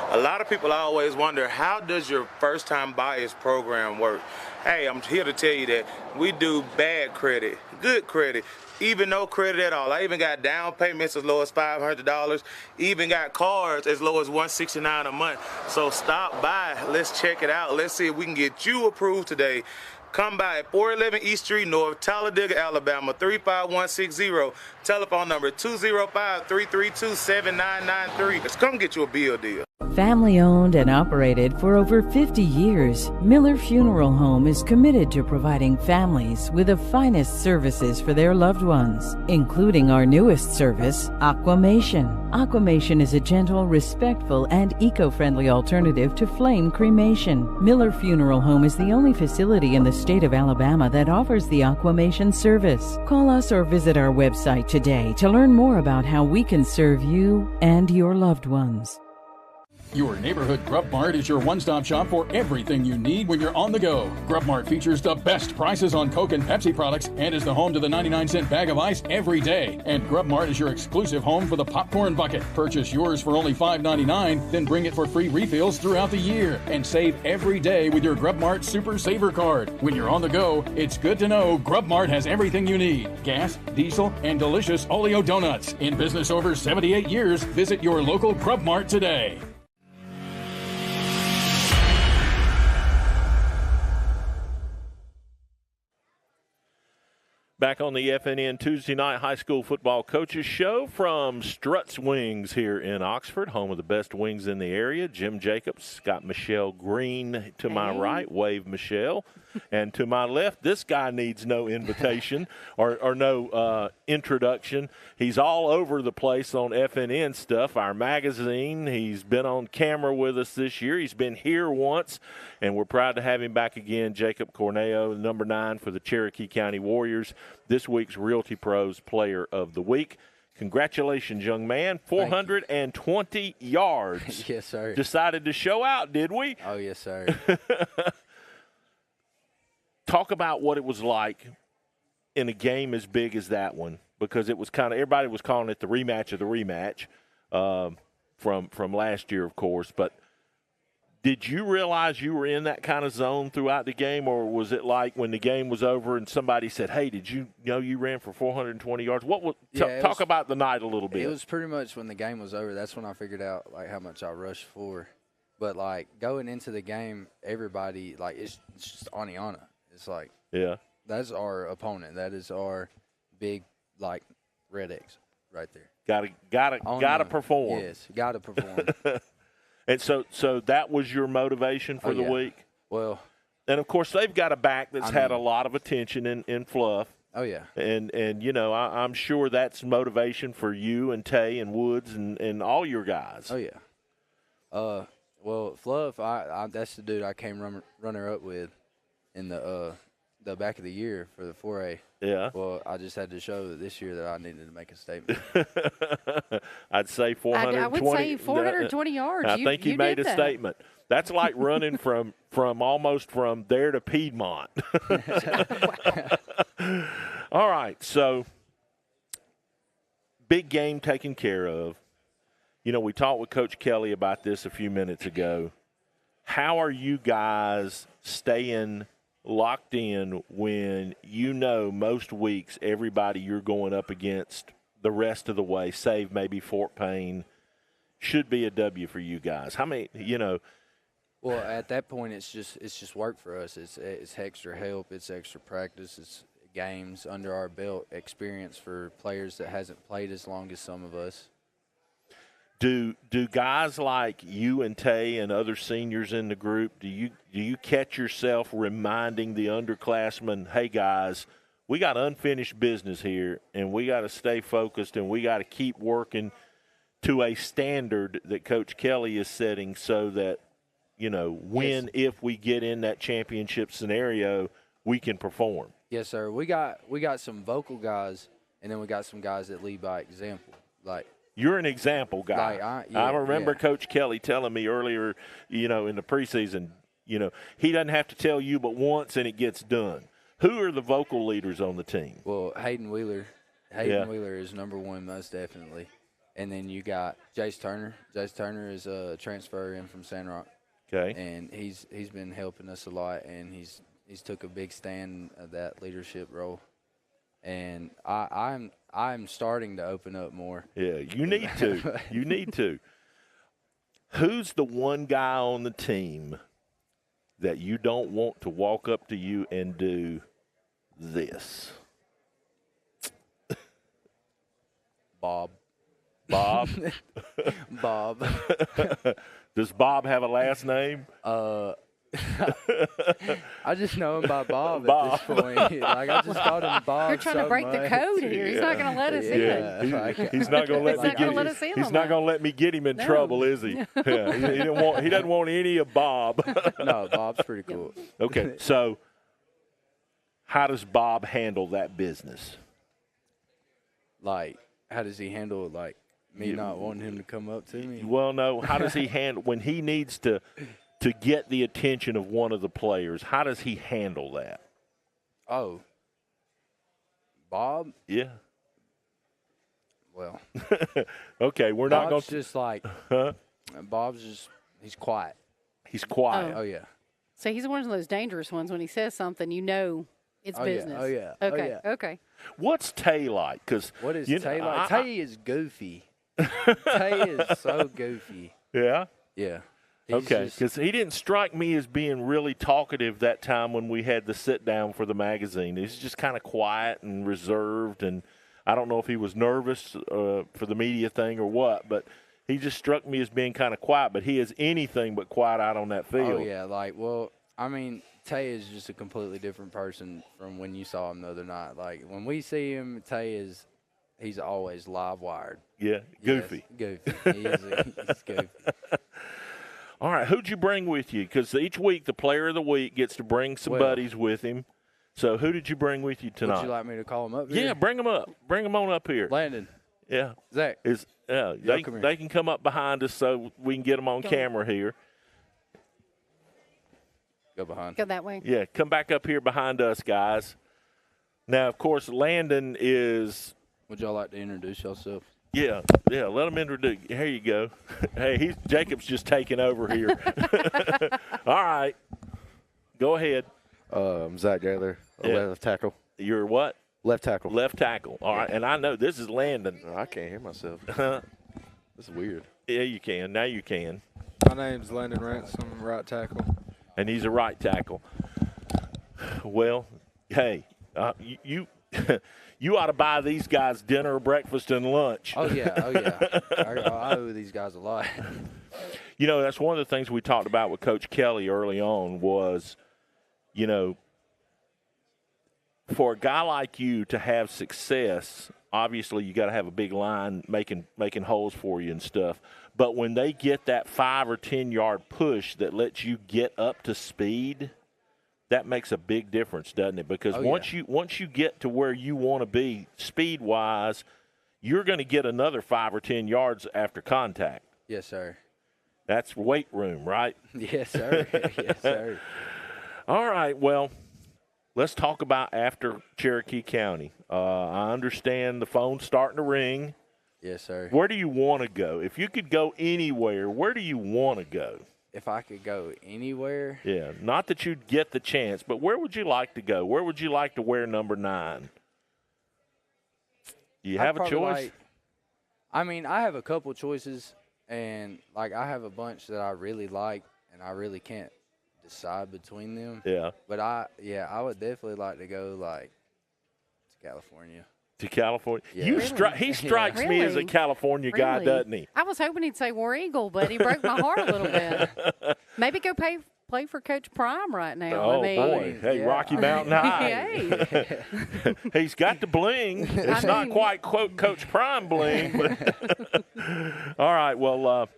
A lot of people always wonder, how does your first-time buyers program work? Hey, I'm here to tell you that we do bad credit, good credit, even no credit at all. I even got down payments as low as $500, even got cards as low as $169 a month. So stop by, let's check it out. Let's see if we can get you approved today. Come by at 411 East Street North, Talladega, Alabama, 35160. Telephone number 205-332-7993. Let's come get you a bill deal. Family owned and operated for over 50 years, Miller Funeral Home is committed to providing families with the finest services for their loved ones, including our newest service, Aquamation. Aquamation is a gentle, respectful, and eco-friendly alternative to flame cremation. Miller Funeral Home is the only facility in the state of Alabama that offers the Aquamation service. Call us or visit our website today to learn more about how we can serve you and your loved ones. Your neighborhood Grub Mart is your one-stop shop for everything you need when you're on the go. Grub Mart features the best prices on Coke and Pepsi products and is the home to the 99-cent bag of ice every day. And Grub Mart is your exclusive home for the popcorn bucket. Purchase yours for only $5.99, then bring it for free refills throughout the year. And save every day with your Grub Mart Super Saver card. When you're on the go, it's good to know Grub Mart has everything you need. Gas, diesel, and delicious Oleo donuts. In business over 78 years, visit your local Grub Mart today. Back on the FNN Tuesday night high school football coaches show from Struts Wings here in Oxford, home of the best wings in the area. Jim Jacobs, got Michelle Green to my right. Wave, Michelle. And to my left, this guy needs no invitation or no introduction. He's all over the place on FNN stuff, our magazine. He's been on camera with us this year. He's been here once, and we're proud to have him back again. Jacob Corneo, number 9 for the Cherokee County Warriors, this week's Realty Pros Player of the Week. Congratulations, young man. 420 yards. Yes, sir. Decided to show out, did we? Oh, yes, sir. Talk about what it was like in a game as big as that one, because it was kind of, everybody was calling it the rematch of the rematch from last year, of course. But did you realize you were in that kind of zone throughout the game, or was it like when the game was over and somebody said, hey, did you know you ran for 420 yards? What was, talk about the night a little bit. It was pretty much when the game was over. That's when I figured out, like, how much I rushed for. But, like, going into the game, everybody, like, it's just Aniana. It's like, yeah, that's our opponent. That is our big, like, Red X right there. Gotta perform. Yes, gotta perform. And so that was your motivation for the week? Well, and of course they've got a back that's had a lot of attention in Fluff. Oh yeah. And you know, I'm sure that's motivation for you and Tay and Woods and all your guys. Oh yeah. Well, Fluff, I that's the dude I came runner up with in the back of the year for the 4A. Yeah. Well, I just had to show that this year that I needed to make a statement. I'd say 420. I would say 420 yards. I think you made a statement. That's like running from almost from there to Piedmont. All right, so big game taken care of. You know, we talked with Coach Kelly about this a few minutes ago. How are you guys staying locked in when you know most weeks everybody you're going up against the rest of the way, save maybe Fort Payne, should be a W for you guys? How many, you know, Well, at that point, it's just work for us. It's extra help. It's extra practice. It's games under our belt, experience for players that hasn't played as long as some of us. Do guys like you and Tay and other seniors in the group, do you catch yourself reminding the underclassmen, hey guys, we got unfinished business here and we got to stay focused and we got to keep working to a standard that Coach Kelly is setting so that, if we get in that championship scenario, we can perform? Yes, sir. We got some vocal guys, and then we got some guys that lead by example. Like, you're an example guy. I remember Coach Kelly telling me earlier, in the preseason, he doesn't have to tell you but once and it gets done. Who are the vocal leaders on the team? Well, Hayden Wheeler. Wheeler is number one, most definitely. And then you got Jace Turner. Jace Turner is a transfer in from Sand Rock. Okay. And he's been helping us a lot, and he's took a big stand of that leadership role. And I'm starting to open up more. Yeah, you need to. You need to. Who's the one guy on the team that you don't want to walk up to you and do this? Bob. Bob? Bob. Does Bob have a last name? I just know him by Bob at this point. Like, I just called him Bob. You're trying to break the code here. He's not going to let us in. He's not going to let me get. He's not going to let me get him in trouble, is he? Yeah, he doesn't want any of Bob. No, Bob's pretty cool. Okay, so how does Bob handle that business? Like, how does he handle it? Like, me not wanting him to come up to me? Well, no. How does he handle when he needs to get the attention of one of the players? How does he handle that? Oh, Bob? Yeah. Well. Okay, we're not going to. Bob's just like, Bob's just, he's quiet. He's quiet. Oh, yeah. So he's one of those dangerous ones. When he says something, it's business. Oh, yeah. Okay, Oh, yeah. okay. What's Tay like? What is Tay like? Tay is goofy. Tay is so goofy. Yeah? Yeah. Okay, because he didn't strike me as being really talkative that time when we had the sit-down for the magazine. He's just kind of quiet and reserved, and I don't know if he was nervous for the media thing or what, but he just struck me as being kind of quiet, but he is anything but quiet out on that field. Oh, yeah. Like, well, I mean, Tay is just a completely different person from when you saw him the other night. Like, when we see him, he's always live wired. Yeah, goofy. Yes, goofy. He's goofy. All right, who'd you bring with you? Because each week the player of the week gets to bring some buddies with him. So who did you bring with you tonight? Would you like me to call him up here? Yeah, bring them up. Bring them on up here. Landon. Yeah. Zach. They can come up behind us so we can get them on camera here. Go behind. Go that way. Yeah, come back up here behind us, guys. Now, of course, Landon is – would y'all like to introduce yourself? Yeah, let him introduce. Here you go. Hey, Jacob's just taking over here. All right. Go ahead. I'm Zach Gaylor, left tackle. You're what? Left tackle. Left tackle. All right, and I know this is Landon. Oh, I can't hear myself. This is weird. Yeah, you can. Now you can. My name's Landon Ransom, right tackle. And he's a right tackle. Well, hey, you you ought to buy these guys dinner, breakfast, and lunch. Oh, yeah. I owe these guys a lot. That's one of the things we talked about with Coach Kelly early on was, for a guy like you to have success, obviously you got to have a big line making holes for you and stuff. But when they get that 5 or 10 yard push that lets you get up to speed, that makes a big difference, doesn't it? Because once you get to where you want to be speed wise, you're going to get another 5 or 10 yards after contact. Yes, sir. That's weight room, right? Yes, sir. Yes, sir. All right. Well, let's talk about after Cherokee County. I understand the phone's starting to ring. Yes, sir. Where do you want to go? If you could go anywhere, where do you want to go? If I could go anywhere? Yeah, not that you'd get the chance, but where would you like to go? Where would you like to wear number 9? Do you have a choice? I have a couple choices, and, I have a bunch that I really like, and I really can't decide between them. Yeah. But I would definitely like to go to California. To California? Yeah. He strikes me as a Really? California guy, Really? doesn't he? I was hoping he'd say War Eagle, but he broke my heart a little bit. Maybe go play for Coach Prime right now. Oh, I mean, boy. Hey, yeah. Rocky Mountain High. Hey. He's got the bling. It's not quite Coach Prime bling. But all right, well,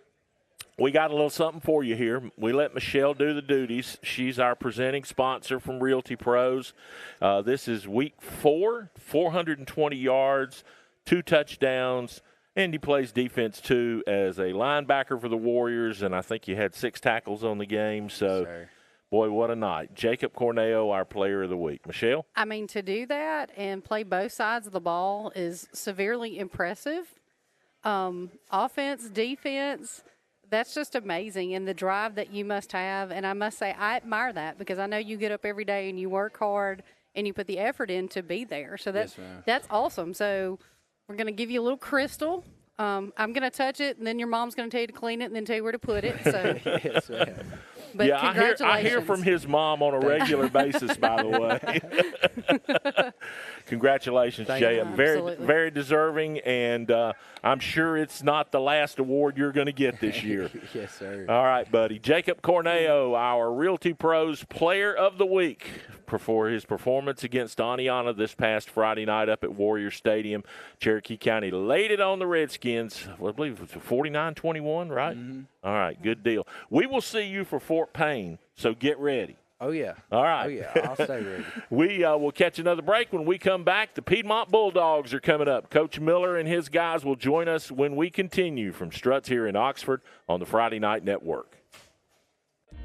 we got a little something for you here. We let Michelle do the duties. She's our presenting sponsor from Realty Pros. This is week 4, 420 yards, 2 touchdowns, and he plays defense, too, as a linebacker for the Warriors, and I think he had 6 tackles on the game. So, boy, what a night. Jacob Corneo, our player of the week. Michelle? I mean, to do that and play both sides of the ball is severely impressive. Offense, defense, that's just amazing. And the drive that you must have, and I must say I admire that because I know you get up every day and you work hard and you put the effort in to be there. So that's awesome. So we're going to give you a little crystal. I'm going to touch it, and then your mom's going to tell you to clean it and then tell you where to put it. So. Yes, ma'am. But yeah, congratulations. I hear from his mom on a regular basis, by the way. Congratulations, Jay. Very deserving, and I'm sure it's not the last award you're going to get this year. Yes, sir. All right, buddy. Jacob Corneo, our Realty Pros Player of the Week for his performance against Aniana this past Friday night up at Warrior Stadium. Cherokee County laid it on the Redskins. I believe it was 49-21, right? Mm-hmm. All right, good deal. We will see you for Fort Payne, so get ready. Oh, yeah. All right. Oh, yeah. I'll stay ready. We will catch another break. When we come back, the Piedmont Bulldogs are coming up. Coach Miller and his guys will join us when we continue from Struts here in Oxford on the Friday Night Network.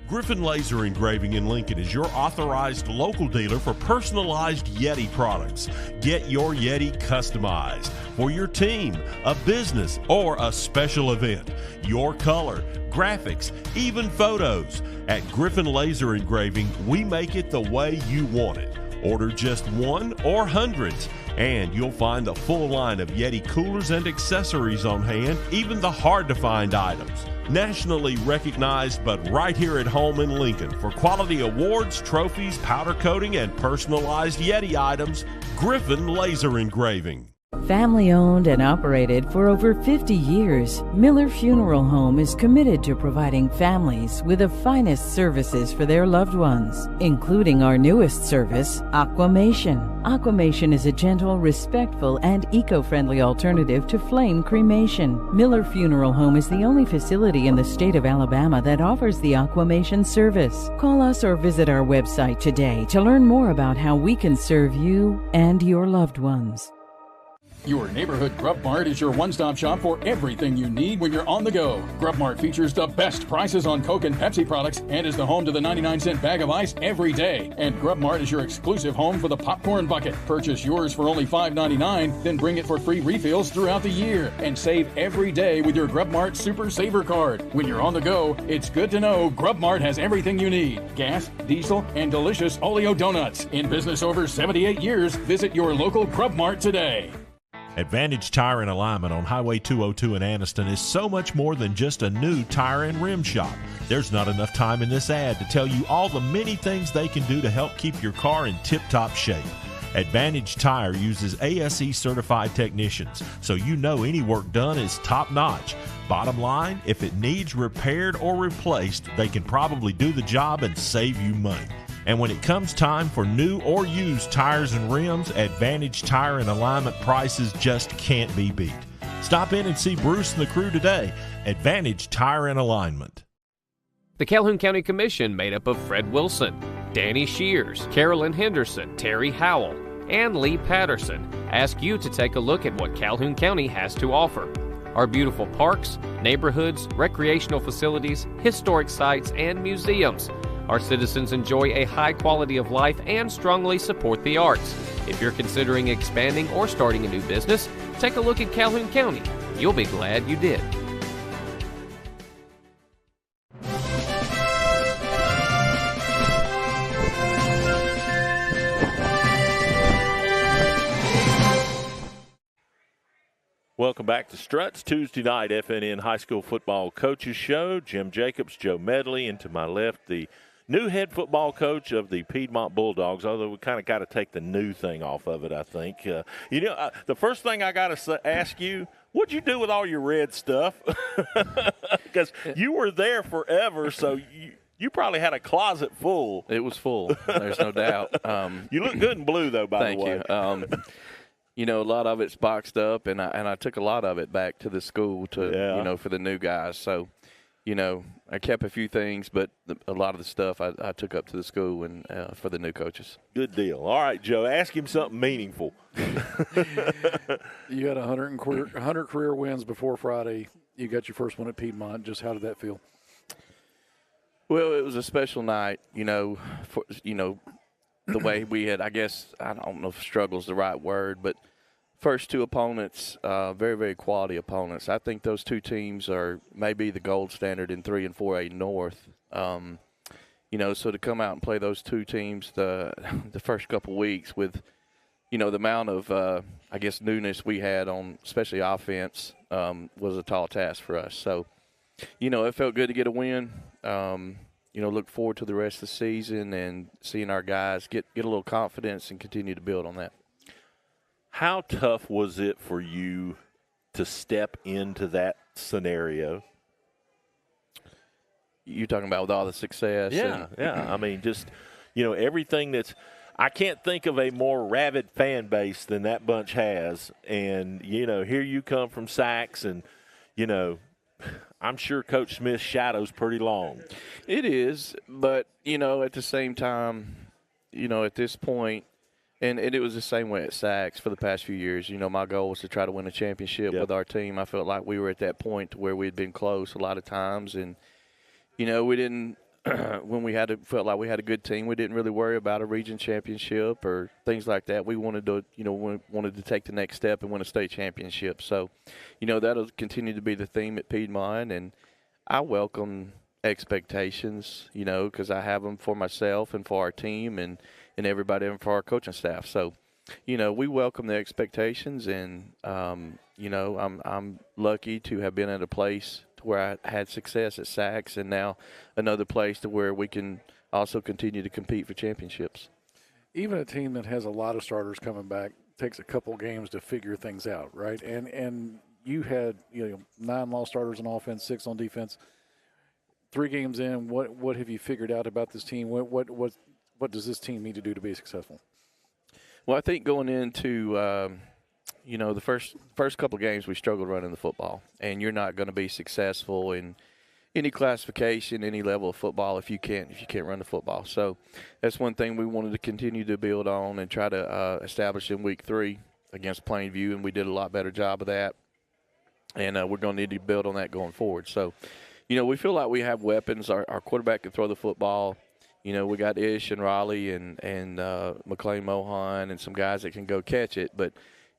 Griffin Laser Engraving in Lincoln is your authorized local dealer for personalized Yeti products. Get your Yeti customized for your team, a business, or a special event. Your color, graphics, even photos. At Griffin Laser Engraving, we make it the way you want it. Order just one or hundreds, and you'll find a full line of Yeti coolers and accessories on hand, even the hard-to-find items. Nationally recognized, but right here at home in Lincoln for quality awards, trophies, powder coating, and personalized Yeti items, Griffin Laser Engraving. Family owned and operated for over 50 years, Miller Funeral Home is committed to providing families with the finest services for their loved ones, including our newest service, Aquamation. Aquamation is a gentle, respectful, and eco-friendly alternative to flame cremation. Miller Funeral Home is the only facility in the state of Alabama that offers the Aquamation service. Call us or visit our website today to learn more about how we can serve you and your loved ones. Your neighborhood Grub Mart is your one-stop shop for everything you need when you're on the go. Grub Mart features the best prices on Coke and Pepsi products and is the home to the 99-cent bag of ice every day. And Grub Mart is your exclusive home for the popcorn bucket. Purchase yours for only $5.99, then bring it for free refills throughout the year. And save every day with your Grub Mart Super Saver card. When you're on the go, it's good to know Grub Mart has everything you need. Gas, diesel, and delicious Oleo donuts. In business over 78 years, visit your local Grub Mart today. Advantage Tire and Alignment on Highway 202 in Anniston is so much more than just a new tire and rim shop. There's not enough time in this ad to tell you all the many things they can do to help keep your car in tip-top shape. Advantage Tire uses ASE certified technicians, so you know any work done is top-notch. Bottom line, if it needs repaired or replaced, they can probably do the job and save you money. And when it comes time for new or used tires and rims, Advantage Tire and Alignment prices just can't be beat. Stop in and see Bruce and the crew today. Advantage Tire and Alignment. The Calhoun County Commission, made up of Fred Wilson, Danny Shears, Carolyn Henderson, Terry Howell, and Lee Patterson, ask you to take a look at what Calhoun County has to offer. Our beautiful parks, neighborhoods, recreational facilities, historic sites, and museums. Our citizens enjoy a high quality of life and strongly support the arts. If you're considering expanding or starting a new business, take a look at Calhoun County. You'll be glad you did. Welcome back to Struts, Tuesday night FNN High School Football Coaches Show. Jim Jacobs, Joe Medley, and to my left, the new head football coach of the Piedmont Bulldogs, although we kind of got to take the new thing off of it, I think. The first thing I got to ask you, what'd you do with all your red stuff? Because you were there forever, so you probably had a closet full. It was full. There's no doubt. You look good in blue, though, by the way. Thank you. A lot of it's boxed up, and I took a lot of it back to the school for the new guys. So, I kept a few things, but a lot of the stuff I took up to the school and for the new coaches. Good deal. All right, Joe, ask him something meaningful. You had 100 career wins before Friday. You got your first one at Piedmont. Just how did that feel? Well, it was a special night, the way we had, I guess, I don't know if struggle is the right word, but first two opponents, very, very quality opponents. I think those two teams are maybe the gold standard in 3 and 4A North. So to come out and play those two teams the first couple weeks with, the amount of, newness we had on especially offense was a tall task for us. So, it felt good to get a win. Look forward to the rest of the season and seeing our guys get a little confidence and continue to build on that. How tough was it for you to step into that scenario? You talking about with all the success? Yeah. I mean, just, everything that's – I can't think of a more rabid fan base than that bunch has. And, here you come from Sachs and, I'm sure Coach Smith's shadow's pretty long. It is, but, at the same time, at this point, and it was the same way at Sachs for the past few years. My goal was to try to win a championship with our team. I felt like we were at that point to where we had been close a lot of times. And, we didn't when we felt like we had a good team, we didn't really worry about a region championship or things like that. We wanted to, wanted to take the next step and win a state championship. So, that'll continue to be the theme at Piedmont. And I welcome expectations, because I have them for myself and for our team and everybody and for our coaching staff. So, we welcome the expectations, and I'm lucky to have been at a place to where I had success at Sachs, and now another place to where we can also continue to compete for championships. Even a team that has a lot of starters coming back takes a couple games to figure things out, right? And you had 9 lost starters on offense, 6 on defense. 3 games in, what have you figured out about this team? What does this team need to do to be successful? Well, I think going into the first couple of games we struggled running the football, and you're not going to be successful in any classification, any level of football if you can't run the football. So that's one thing we wanted to continue to build on and try to establish in week 3 against Plainview, and we did a lot better job of that. And we're going to need to build on that going forward. So, we feel like we have weapons. Our quarterback can throw the football. We got Ish and Raleigh and McLean Mohan and some guys that can go catch it. But,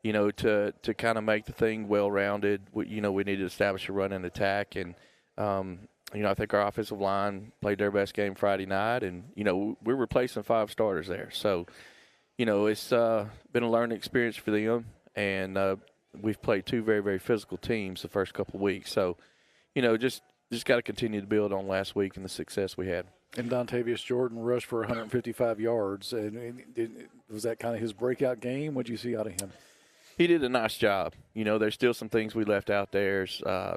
to kind of make the thing well-rounded, we need to establish a run and attack. And, I think our offensive line played their best game Friday night. And, we're replacing 5 starters there. So, it's been a learning experience for them. And we've played 2 very, very physical teams the first couple of weeks. So, just got to continue to build on last week and the success we had. And Dontavius Jordan rushed for 155 yards. And was that kind of his breakout game? What did you see out of him? He did a nice job. There's still some things we left out there,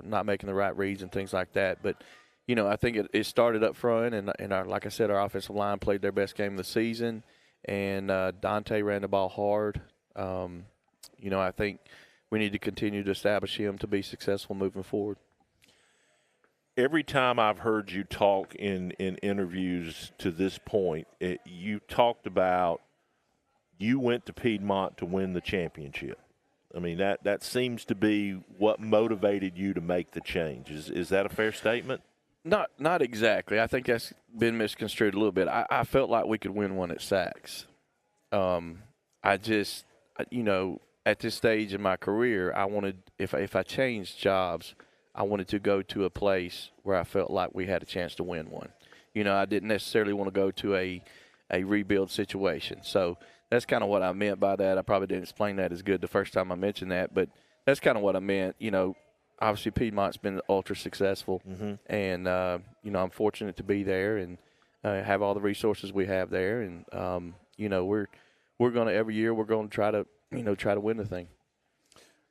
not making the right reads and things like that. But, I think it started up front, and like I said, our offensive line played their best game of the season. And Dante ran the ball hard. I think we need to continue to establish him to be successful moving forward. Every time I've heard you talk in interviews to this point, you talked about you went to Piedmont to win the championship. I mean, that seems to be what motivated you to make the change. Is that a fair statement? Not exactly. I think that's been misconstrued a little bit. I felt like we could win one at Sachs. I just, at this stage in my career, I wanted, if I changed jobs, I wanted to go to a place where I felt like we had a chance to win one. I didn't necessarily want to go to a rebuild situation. So that's kind of what I meant by that. I probably didn't explain that as good the first time I mentioned that, but that's kind of what I meant. Obviously Piedmont's been ultra successful, and I'm fortunate to be there and have all the resources we have there, and we're going to every year we're going to try to win the thing.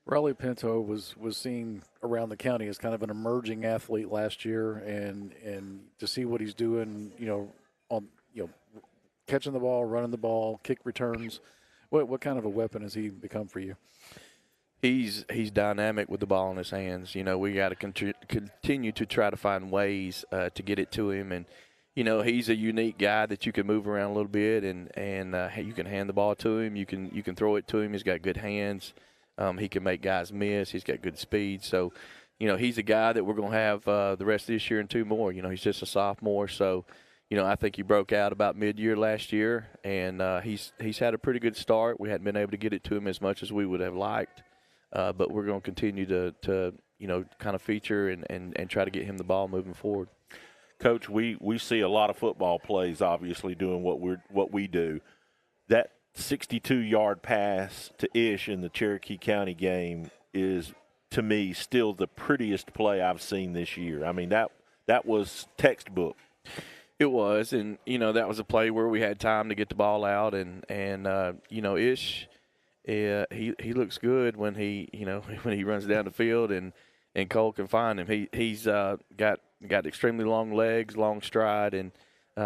Raleigh Pinto was seen around the county as kind of an emerging athlete last year, and to see what he's doing, on catching the ball, running the ball, kick returns, what kind of a weapon has he become for you? He's dynamic with the ball in his hands. We got to continue to try to find ways to get it to him, and he's a unique guy that you can move around a little bit, and you can hand the ball to him. You can throw it to him. He's got good hands. He can make guys miss. He's got good speed. So, he's a guy that we're going to have the rest of this year and 2 more. He's just a sophomore. So, I think he broke out about mid-year last year, and he's had a pretty good start. We hadn't been able to get it to him as much as we would have liked, but we're going to continue to kind of feature and try to get him the ball moving forward. Coach, we see a lot of football plays, obviously, doing what we do. That 62-yard pass to Ish in the Cherokee County game is, to me, still the prettiest play I've seen this year. I mean, that was textbook. It was, and, that was a play where we had time to get the ball out, and Ish, he looks good when he runs down the field and Cole can find him. He's got extremely long legs, long stride, and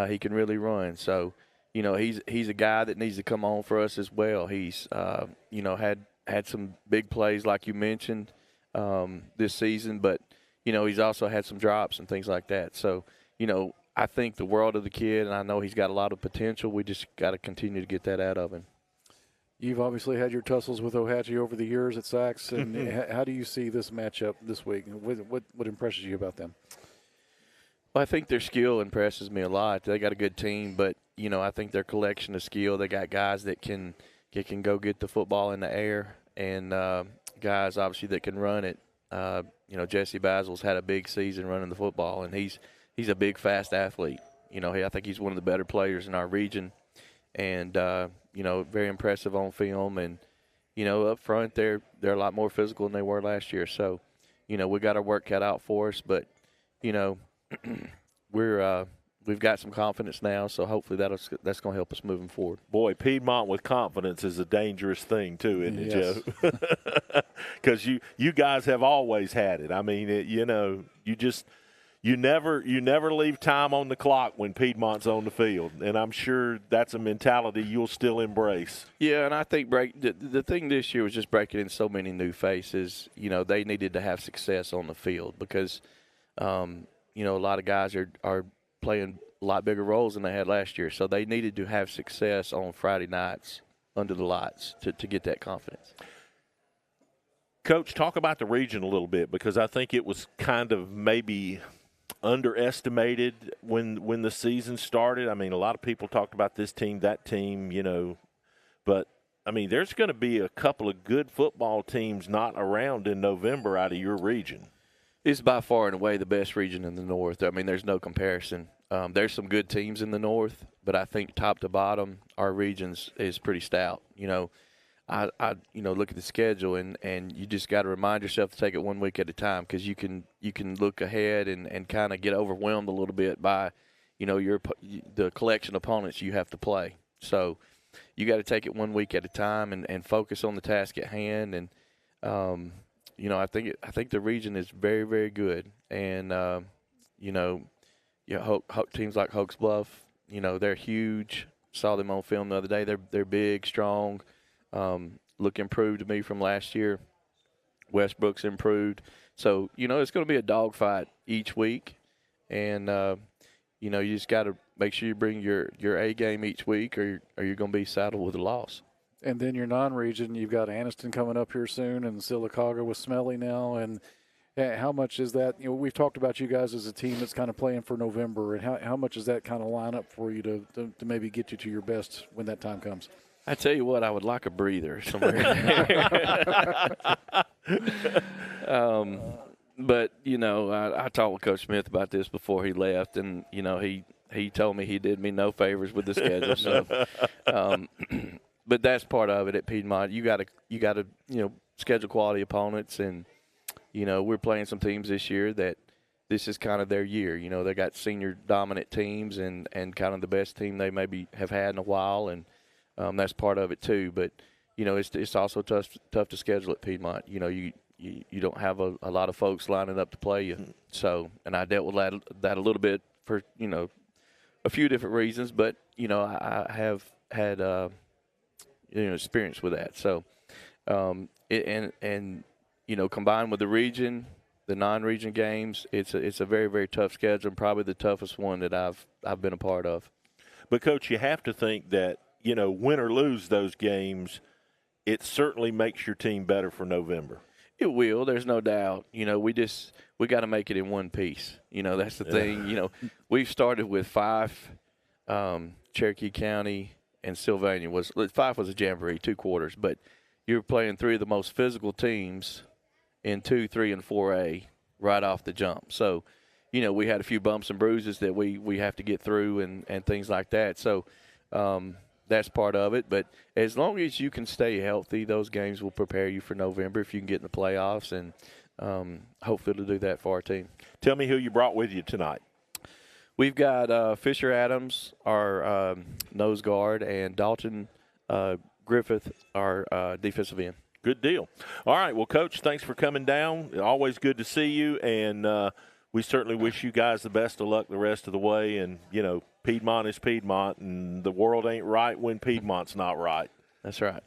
he can really run. So, he's a guy that needs to come on for us as well. He's, had some big plays like you mentioned this season, but, he's also had some drops and things like that. So, I think the world of the kid, and I know he's got a lot of potential. We just got to continue to get that out of him. You've obviously had your tussles with Ohatchee over the years at Sachs, and how do you see this matchup this week? What impresses you about them? Well, I think their skill impresses me a lot. They got a good team, but I think their collection of skill. They got guys that can go get the football in the air, and guys obviously that can run it. Jesse Basil's had a big season running the football, and he's a big, fast athlete. I think he's one of the better players in our region, and very impressive on film. And up front they're a lot more physical than they were last year. So we got our work cut out for us, but we've got some confidence now, so hopefully that's going to help us moving forward. Boy, Piedmont with confidence is a dangerous thing too, isn't it, yes. Joe? Because you guys have always had it. I mean, you never leave time on the clock when Piedmont's on the field, and I'm sure that's a mentality you'll still embrace. Yeah, and I think the thing this year was just breaking in so many new faces. They needed to have success on the field because a lot of guys are playing a lot bigger roles than they had last year. So they needed to have success on Friday nights under the lights to get that confidence. Coach, talk about the region a little bit, because I think it was kind of maybe underestimated when the season started. I mean, a lot of people talked about this team, that team, but I mean, there's going to be a couple of good football teams not around in November out of your region. It's by far and away the best region in the North. I mean, there's no comparison. There's some good teams in the North, but I think top to bottom, our regions is pretty stout. I look at the schedule, and you just got to remind yourself to take it 1 week at a time, because you can look ahead and kind of get overwhelmed a little bit by, the collection of opponents you have to play. So you got to take it 1 week at a time and focus on the task at hand. And I think the region is very, very good. And teams like Hoax Bluff, they're huge. Saw them on film the other day. They're big, strong. Look improved to me from last year. Westbrook's improved. So, it's going to be a dogfight each week. And, you just got to make sure you bring your A game each week, or you're going to be saddled with a loss. And then your non-region, you've got Anniston coming up here soon, and Sylacauga with Smelly now. And how much is that? We've talked about you guys as a team that's kind of playing for November, and how much does that kind of line up for you to maybe get you to your best when that time comes? I tell you what, I would like a breather somewhere in there. But, I talked with Coach Smith about this before he left, and, he told me he did me no favors with the schedule. So, but that's part of it at Piedmont. You got to schedule quality opponents, and we're playing some teams this year that this is kind of their year. They got senior dominant teams and kind of the best team they maybe have had in a while, and that's part of it too. But it's also tough to schedule at Piedmont. You don't have a lot of folks lining up to play you. So, and I dealt with that a little bit for a few different reasons, but I have had experience with that. So, combined with the region, the non-region games, it's a very, very tough schedule, and probably the toughest one that I've been a part of. But Coach, you have to think that win or lose those games, it certainly makes your team better for November. It will. There's no doubt. We got to make it in one piece. That's the thing. We've started with 5. Cherokee County and Sylvania 5 was a jamboree, 2 quarters, but you're playing 3 of the most physical teams in 2, 3, and 4A right off the jump. So, we had a few bumps and bruises that we have to get through and things like that. So, that's part of it. But as long as you can stay healthy, those games will prepare you for November if you can get in the playoffs, and hopefully to do that for our team. Tell me who you brought with you tonight. We've got Fisher Adams, our nose guard, and Dalton Griffith, our defensive end. Good deal. All right, well, Coach, thanks for coming down. Always good to see you, and we certainly wish you guys the best of luck the rest of the way. And, Piedmont is Piedmont, and the world ain't right when Piedmont's not right. That's right.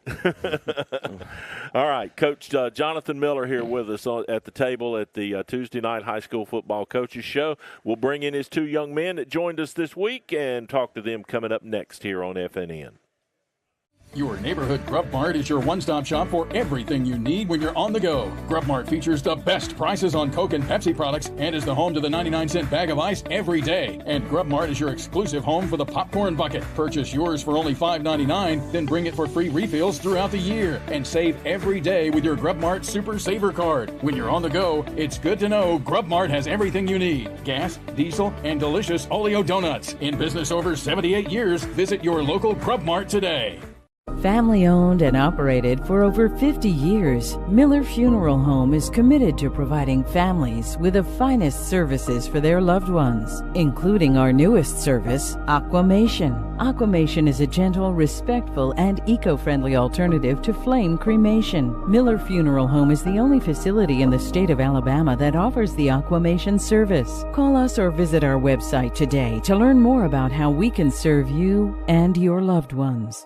All right, Coach Jonathan Miller here with us at the table at the Tuesday night high school football coaches show. We'll bring in his 2 young men that joined us this week and talk to them coming up next here on FNN. Your neighborhood Grub Mart is your one-stop shop for everything you need when you're on the go. Grub Mart features the best prices on Coke and Pepsi products and is the home to the 99-cent bag of ice every day. And Grub Mart is your exclusive home for the popcorn bucket. Purchase yours for only $5.99, then bring it for free refills throughout the year. And save every day with your Grub Mart Super Saver card. When you're on the go, it's good to know Grub Mart has everything you need. Gas, diesel, and delicious Oleo donuts. In business over 78 years, visit your local Grub Mart today. Family owned and operated for over 50 years, Miller Funeral Home is committed to providing families with the finest services for their loved ones, including our newest service, Aquamation. Aquamation is a gentle, respectful, and eco-friendly alternative to flame cremation. Miller Funeral Home is the only facility in the state of Alabama that offers the Aquamation service. Call us or visit our website today to learn more about how we can serve you and your loved ones.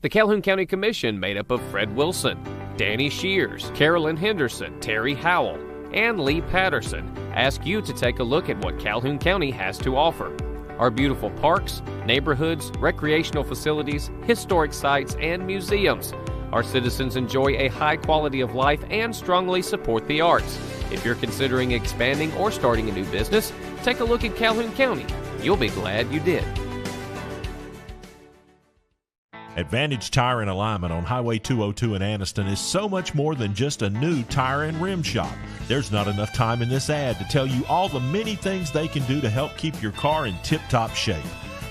The Calhoun County Commission, made up of Fred Wilson, Danny Shears, Carolyn Henderson, Terry Howell, and Lee Patterson, ask you to take a look at what Calhoun County has to offer. Our beautiful parks, neighborhoods, recreational facilities, historic sites, and museums. Our citizens enjoy a high quality of life and strongly support the arts. If you're considering expanding or starting a new business, take a look at Calhoun County. You'll be glad you did. Advantage Tire and Alignment on Highway 202 in Anniston is so much more than just a new tire and rim shop. There's not enough time in this ad to tell you all the many things they can do to help keep your car in tip-top shape.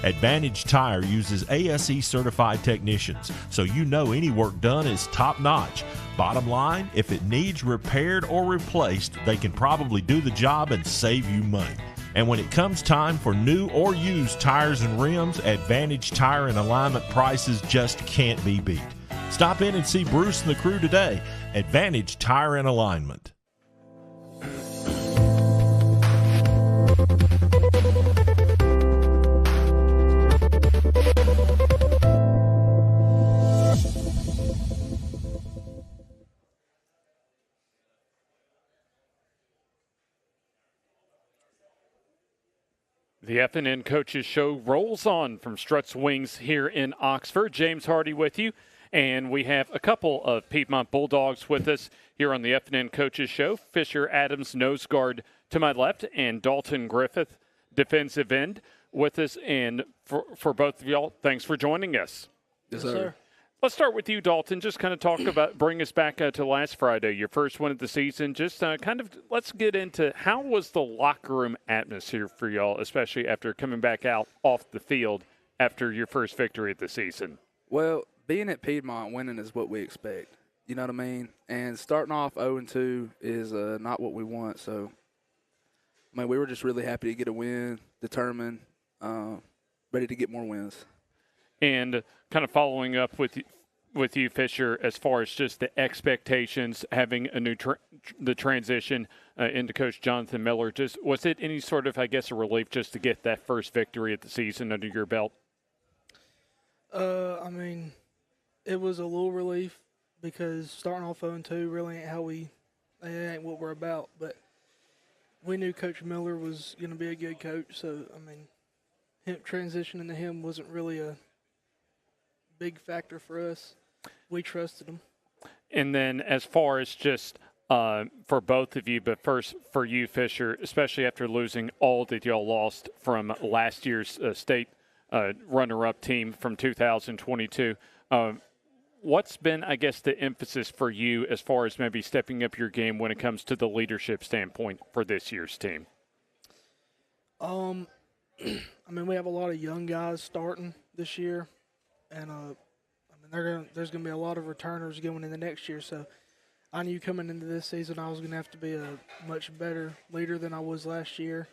Advantage Tire uses ASE certified technicians, so you know any work done is top-notch. Bottom line, if it needs repaired or replaced, they can probably do the job and save you money. And when it comes time for new or used tires and rims, Advantage Tire and Alignment prices just can't be beat. Stop in and see Bruce and the crew today. Advantage Tire and Alignment. The FNN Coaches Show rolls on from Struts Wings here in Oxford. James Hardy with you, and we have a couple of Piedmont Bulldogs with us here on the FNN Coaches Show. Fisher Adams, nose guard to my left, and Dalton Griffith, defensive end, with us. And for both of y'all, thanks for joining us. Yes, sir. Let's start with you, Dalton. Just kind of talk about, bring us back to last Friday, your first one of the season. Just let's get into how was the locker room atmosphere for y'all, especially after coming back out off the field after your first victory of the season. Well, being at Piedmont, winning is what we expect. You know what I mean? And starting off 0-2 is not what we want. So, I mean, we were just really happy to get a win, determined, ready to get more wins. And kind of following up with you, Fisher, as far as just the expectations, having a new the transition into Coach Jonathan Miller, just was it any sort of, I guess, a relief just to get that first victory of the season under your belt? I mean, it was a little relief because starting off 0-2 really ain't what we're about. But we knew Coach Miller was going to be a good coach, so I mean, transitioning to him wasn't really a big factor for us. We trusted him. And then as far as just for both of you, but first for you, Fisher, especially after losing all that y'all lost from last year's state runner-up team from 2022, what's been, I guess, the emphasis for you as far as maybe stepping up your game when it comes to the leadership standpoint for this year's team? I mean, we have a lot of young guys starting this year, and I mean, there's going to be a lot of returners going into next year. So I knew coming into this season I was going to have to be a much better leader than I was last year,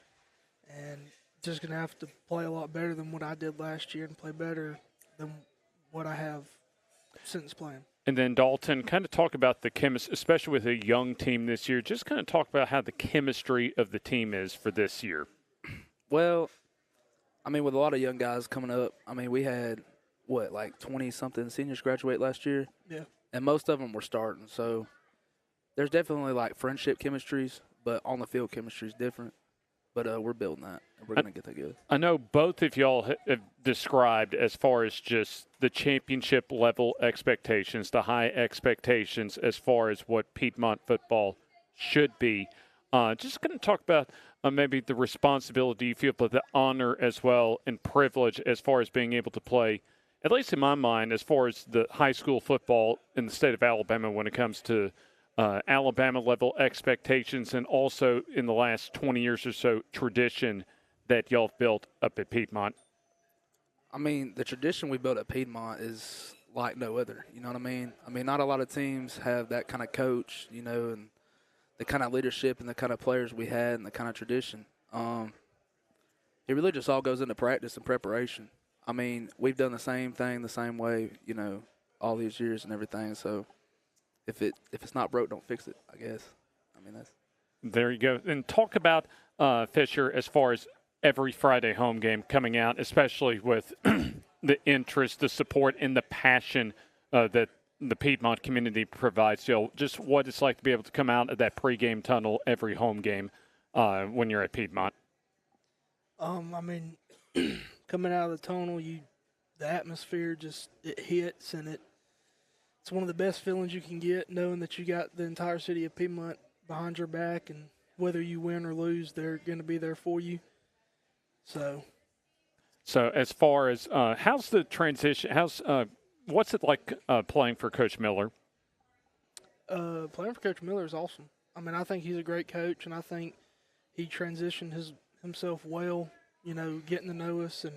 and just going to have to play a lot better than what I did last year and play better than what I have since playing. And then, Dalton, kind of talk about the chemistry, especially with a young team this year. Just kind of talk about how the chemistry of the team is for this year. Well, I mean, with a lot of young guys coming up, I mean, we had, like 20-something seniors graduate last year? Yeah. And most of them were starting. So there's definitely, like, friendship chemistries, but on-the-field chemistry is different. But we're building that, and we're going to get that good. I know both of y'all have described as far as just the championship level expectations, the high expectations as far as what Piedmont football should be. Just going to talk about maybe the responsibility you feel, but the honor as well and privilege as far as being able to play, at least in my mind, as far as the high school football in the state of Alabama when it comes to Alabama-level expectations, and also in the last 20 years or so, tradition that y'all have built up at Piedmont? I mean, the tradition we built at Piedmont is like no other. You know what I mean? I mean, not a lot of teams have that kind of coach, you know, and the kind of leadership and the kind of players we had and the kind of tradition. It really just all goes into practice and preparation. I mean, we've done the same thing the same way, you know, all these years and everything, so if it's not broke, don't fix it, I guess. I mean, that's. There you go. And talk about, Fisher, as far as every Friday home game coming out, especially with the interest, the support, and the passion that the Piedmont community provides. You know, just what it's like to be able to come out of that pregame tunnel every home game when you're at Piedmont. I mean, coming out of the tunnel, the atmosphere just, it hits, and it's one of the best feelings you can get, knowing that you got the entire city of Piedmont behind your back, and whether you win or lose, they're going to be there for you. So as far as how's the transition? What's it like playing for Coach Miller? Playing for Coach Miller is awesome. I mean, I think he's a great coach, and I think he transitioned himself well, you know, getting to know us and,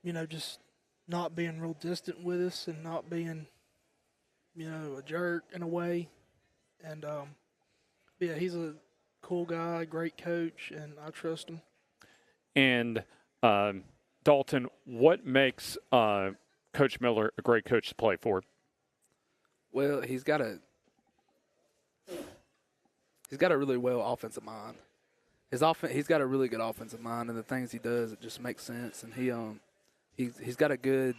you know, just not being real distant with us and not being, you know, a jerk in a way. And, yeah, he's a cool guy, great coach, and I trust him. And, Dalton, what makes Coach Miller a great coach to play for? Well, he's got a really well offensive mind. He's got a really good offensive mind, and the things he does, it just makes sense. And he's got a good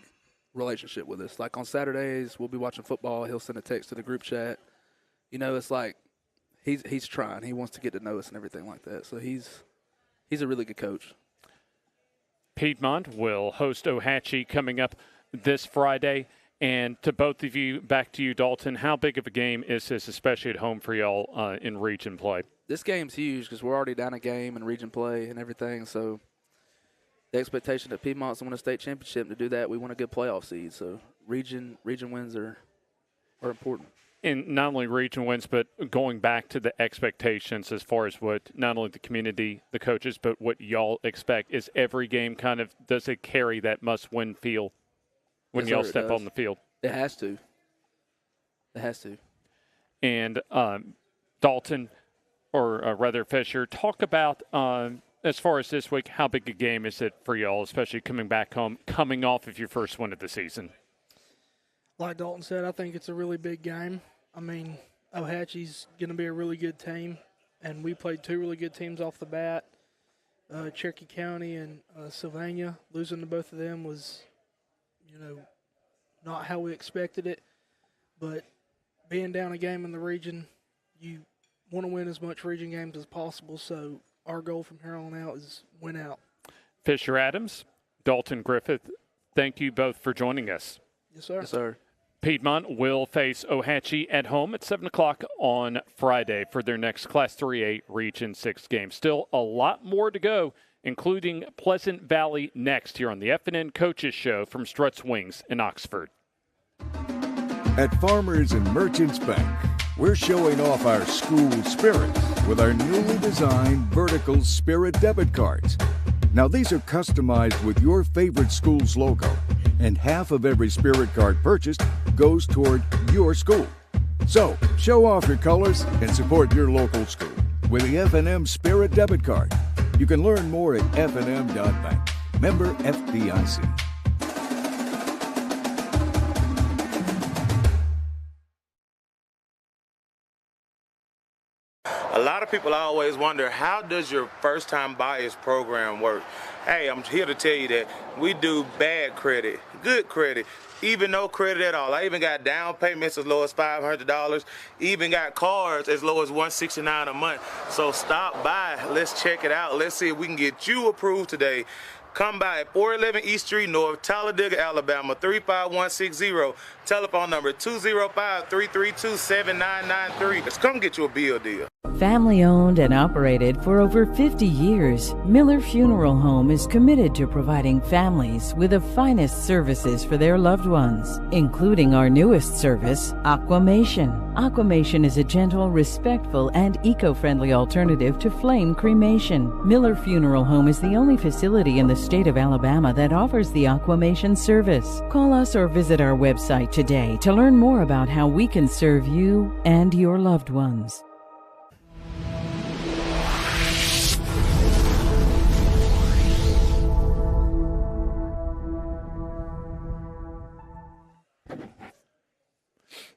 relationship with us. Like on Saturdays, we'll be watching football. He'll send a text to the group chat. You know, it's like he's trying. He wants to get to know us and everything like that. So he's a really good coach. Piedmont will host Ohatchee coming up this Friday. And to both of you, back to you, Dalton, how big of a game is this, especially at home for y'all in region play? This game's huge because we're already down a game in region play and everything. So the expectation that Piedmont's win a state championship, to do that, we want a good playoff seed. So region wins are important. And not only region wins, but going back to the expectations as far as what not only the community, the coaches, but what y'all expect, is every game kind of, does it carry that must-win feel? when Yes, y'all sir, it step does. on the field. It has to. It has to. And Dalton, or rather Fisher, talk about, as far as this week, how big a game is it for y'all, especially coming back home, coming off of your first win of the season? Like Dalton said, I think it's a really big game. I mean, Ohatchee's going to be a really good team, and we played two really good teams off the bat. Cherokee County and Sylvania. Losing to both of them was, not how we expected it. But being down a game in the region, you want to win as much region games as possible. So our goal from here on out is win out. Fisher Adams, Dalton Griffith, thank you both for joining us. Yes, sir. Yes, sir. Piedmont will face Ohatchee at home at 7 o'clock on Friday for their next Class 3A Region 6 game. Still a lot more to go, including Pleasant Valley next here on the FNN Coaches Show from Struts Wings in Oxford. At Farmers and Merchants Bank, we're showing off our school spirit with our newly designed vertical Spirit debit cards. Now, these are customized with your favorite school's logo, and half of every Spirit card purchased goes toward your school. So, show off your colors and support your local school with the FNM Spirit debit card. You can learn more at fnm.bank. Member FDIC. A lot of people always wonder, how does your first-time buyers program work? Hey, I'm here to tell you that we do bad credit, good credit, even no credit at all. I even got down payments as low as $500, even got cards as low as $169 a month. So stop by, let's check it out. Let's see if we can get you approved today. Come by at 411 East Street North, Talladega, Alabama, 35160. Telephone number 205-332-7993. Let's come get you a bill deal. Family owned and operated for over 50 years, Miller Funeral Home is committed to providing families with the finest services for their loved ones, including our newest service, Aquamation. Aquamation is a gentle, respectful, and eco-friendly alternative to flame cremation. Miller Funeral Home is the only facility in the state of Alabama that offers the Aquamation service. Call us or visit our website today to learn more about how we can serve you and your loved ones.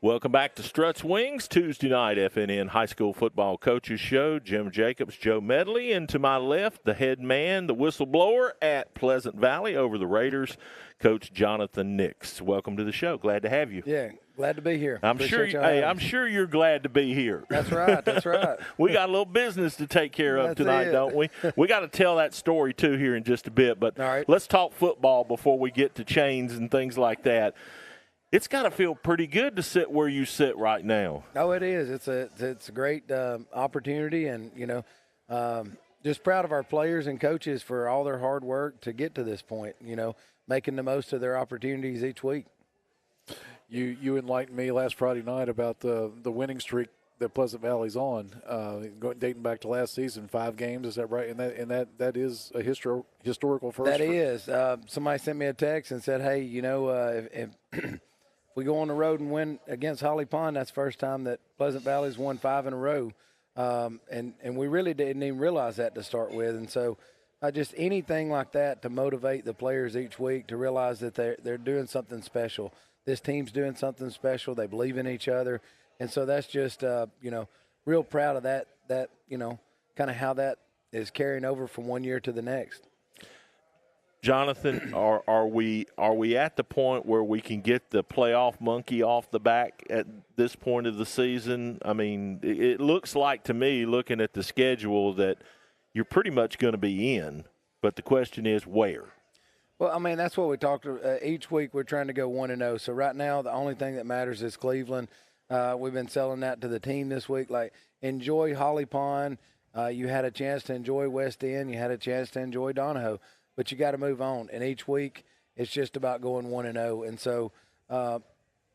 Welcome back to Struts Wings, Tuesday night FNN High School Football Coaches Show. Jim Jacobs, Joe Medley, and to my left, the head man, the whistleblower at Pleasant Valley over the Raiders, Coach Jonathan Nix. Welcome to the show. Glad to have you. Yeah, glad to be here. I'm sure you're glad to be here. That's right. That's right. We got a little business to take care of tonight, don't we? We got to tell that story too here in just a bit, but let's talk football before we get to chains and things like that. It's got to feel pretty good to sit where you sit right now. Oh, it is. It's a great opportunity, and just proud of our players and coaches for all their hard work to get to this point. Making the most of their opportunities each week. You enlightened me last Friday night about the winning streak that Pleasant Valley's on, dating back to last season, 5 games. Is that right? And that is a historical first. That is. Somebody sent me a text and said, "Hey, if we go on the road and win against Holly Pond, that's the first time that Pleasant Valley's won 5 in a row." And we really didn't even realize that to start with. And so just anything like that to motivate the players each week to realize that they're doing something special. This team's doing something special. They believe in each other. And so that's just, real proud of that kind of how that is carrying over from one year to the next. Jonathan, are we at the point where we can get the playoff monkey off the back at this point of the season? I mean, it looks like to me, looking at the schedule, that you're pretty much going to be in. But the question is, where? Well, I mean, that's what we talked each week. We're trying to go 1-0. So right now, the only thing that matters is Cleveland. We've been selling that to the team this week. Like, enjoy Holly Pond. You had a chance to enjoy West End. You had a chance to enjoy Donahoe. But you got to move on. And each week, it's just about going 1-0. And so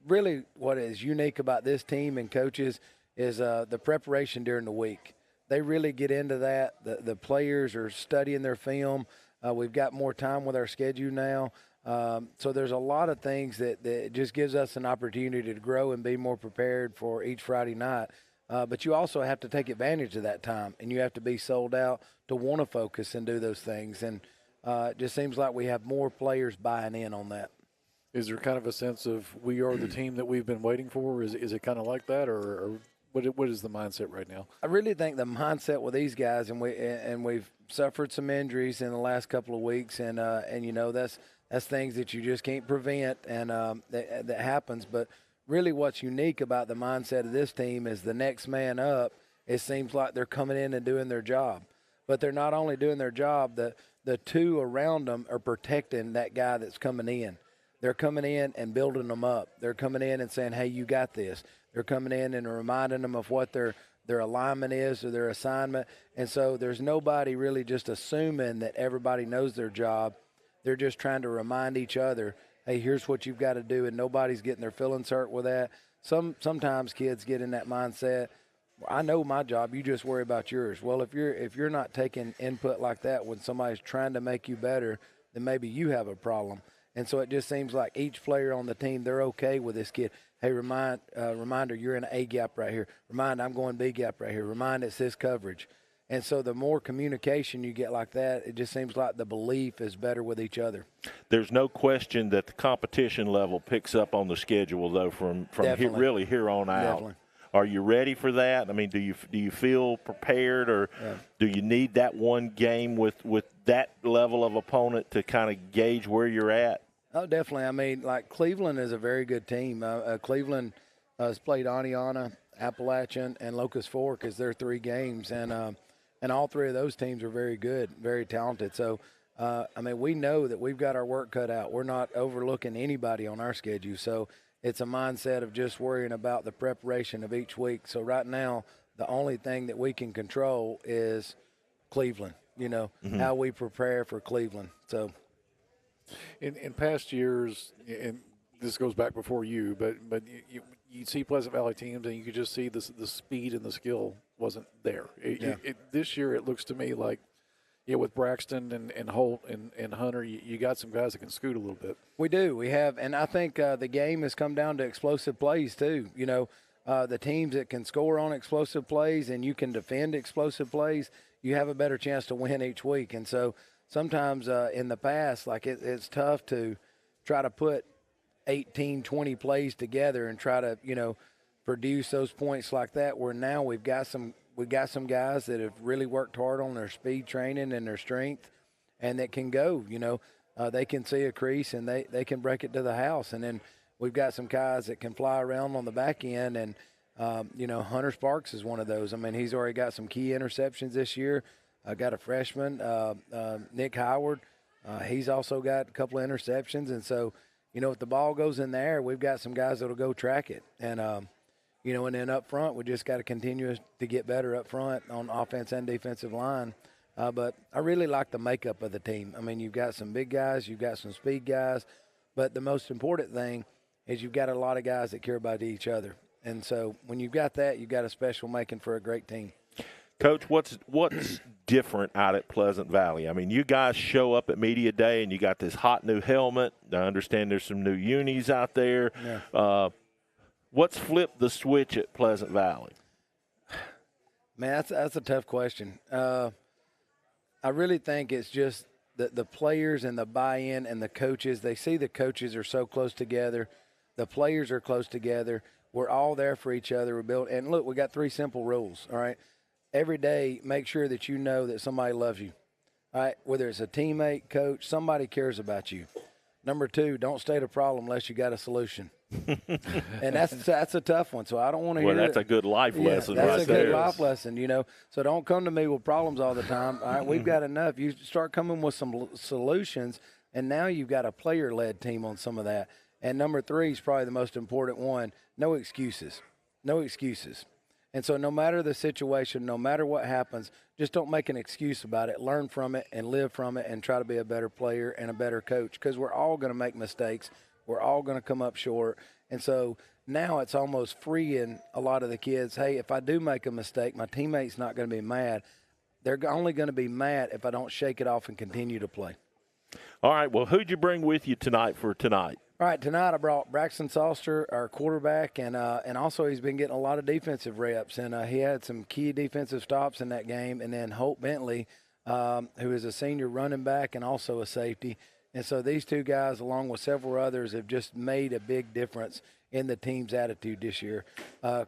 really what is unique about this team and coaches is the preparation during the week. They really get into that. The players are studying their film. We've got more time with our schedule now. So there's a lot of things that just gives us an opportunity to grow and be more prepared for each Friday night. But you also have to take advantage of that time, and you have to be sold out to want to focus and do those things. And it just seems like we have more players buying in on that. Is there kind of a sense of we are the team that we've been waiting for? Is it kind of like that, or what is the mindset right now? I really think the mindset with these guys, and we've suffered some injuries in the last couple of weeks, and you know that's things that you just can't prevent, and that happens. But really, what's unique about the mindset of this team is the next man up. It seems like they're coming in and doing their job, but they're not only doing their job. The two around them are protecting that guy that's coming in. They're coming in and building them up. They're coming in and saying, hey, you got this. They're coming in and reminding them of what their alignment is or their assignment. And so there's nobody really just assuming that everybody knows their job. They're just trying to remind each other, hey, here's what you've got to do, and nobody's getting their feelings hurt with that. Sometimes kids get in that mindset, I know my job, you just worry about yours. Well, if you're not taking input like that when somebody's trying to make you better, then maybe you have a problem. And so it just seems like each player on the team, they're okay with this kid. Hey, reminder, you're in an A gap right here. Remind, I'm going B gap right here. Remind, it's this coverage. And so the more communication you get like that, it just seems like the belief is better with each other. There's no question that the competition level picks up on the schedule, though, from here on out. Definitely. Are you ready for that? I mean, do you feel prepared, or do you need that one game with that level of opponent to kind of gauge where you're at? Oh, definitely. I mean, like Cleveland is a very good team. Cleveland has played Aniana, Appalachian, and Locust Fork as their 3 games, and all 3 of those teams are very good, very talented. So, I mean, we know that we've got our work cut out. We're not overlooking anybody on our schedule. So it's a mindset of just worrying about the preparation of each week. So right now, the only thing that we can control is Cleveland, how we prepare for Cleveland. So in past years, and this goes back before you, but you'd see Pleasant Valley teams and you could just see the speed and the skill wasn't there. This year it looks to me like, with Braxton and Holt and Hunter, you got some guys that can scoot a little bit. We do. We have. And I think the game has come down to explosive plays too. The teams that can score on explosive plays and you can defend explosive plays, you have a better chance to win each week. And so sometimes in the past, like it's tough to try to put 18, 20 plays together and try to, produce those points like that, where now we've got some guys that have really worked hard on their speed training and their strength, and that can go, they can see a crease and they can break it to the house. And then we've got some guys that can fly around on the back end, and, Hunter Sparks is one of those. I mean, he's already got some key interceptions this year. I got a freshman, Nick Howard. He's also got a couple of interceptions. And so, if the ball goes in the air, we've got some guys that will go track it. And, and then up front, we just got to continue to get better up front on offense and defensive line. But I really like the makeup of the team. I mean, you've got some big guys, you've got some speed guys, but the most important thing is you've got a lot of guys that care about each other. And so when you've got that, you've got a special making for a great team. Coach, what's different out at Pleasant Valley? I mean, you guys show up at Media Day and you got this hot new helmet. I understand there's some new unis out there. Yeah. What's flipped the switch at Pleasant Valley? Man, that's a tough question. I really think it's just the players and the buy-in and the coaches. They see the coaches are so close together. The players are close together. We're all there for each other. We're built. And look, we got 3 simple rules, all right? Every day, make sure that you know that somebody loves you, all right? Whether it's a teammate, coach, somebody cares about you. Number 2, don't state a problem unless you got a solution. And that's a tough one. So I don't want to hear that's a good life lesson right there. That's a good life lesson, So don't come to me with problems all the time. All right, we've got enough. You start coming with some solutions, and now you've got a player-led team on some of that. And number 3 is probably the most important one. No excuses. No excuses. And so no matter the situation, no matter what happens, just don't make an excuse about it. Learn from it and live from it and try to be a better player and a better coach, because we're all going to make mistakes. We're all going to come up short. And so now it's almost freeing a lot of the kids, hey, if I do make a mistake, my teammate's not going to be mad. They're only going to be mad if I don't shake it off and continue to play. All right, well, who'd you bring with you tonight for tonight? All right, tonight I brought Braxton Salster, our quarterback, and also he's been getting a lot of defensive reps, and he had some key defensive stops in that game. And then Holt Bentley, who is a senior running back and also a safety. And so these two guys, along with several others, have just made a big difference in the team's attitude this year.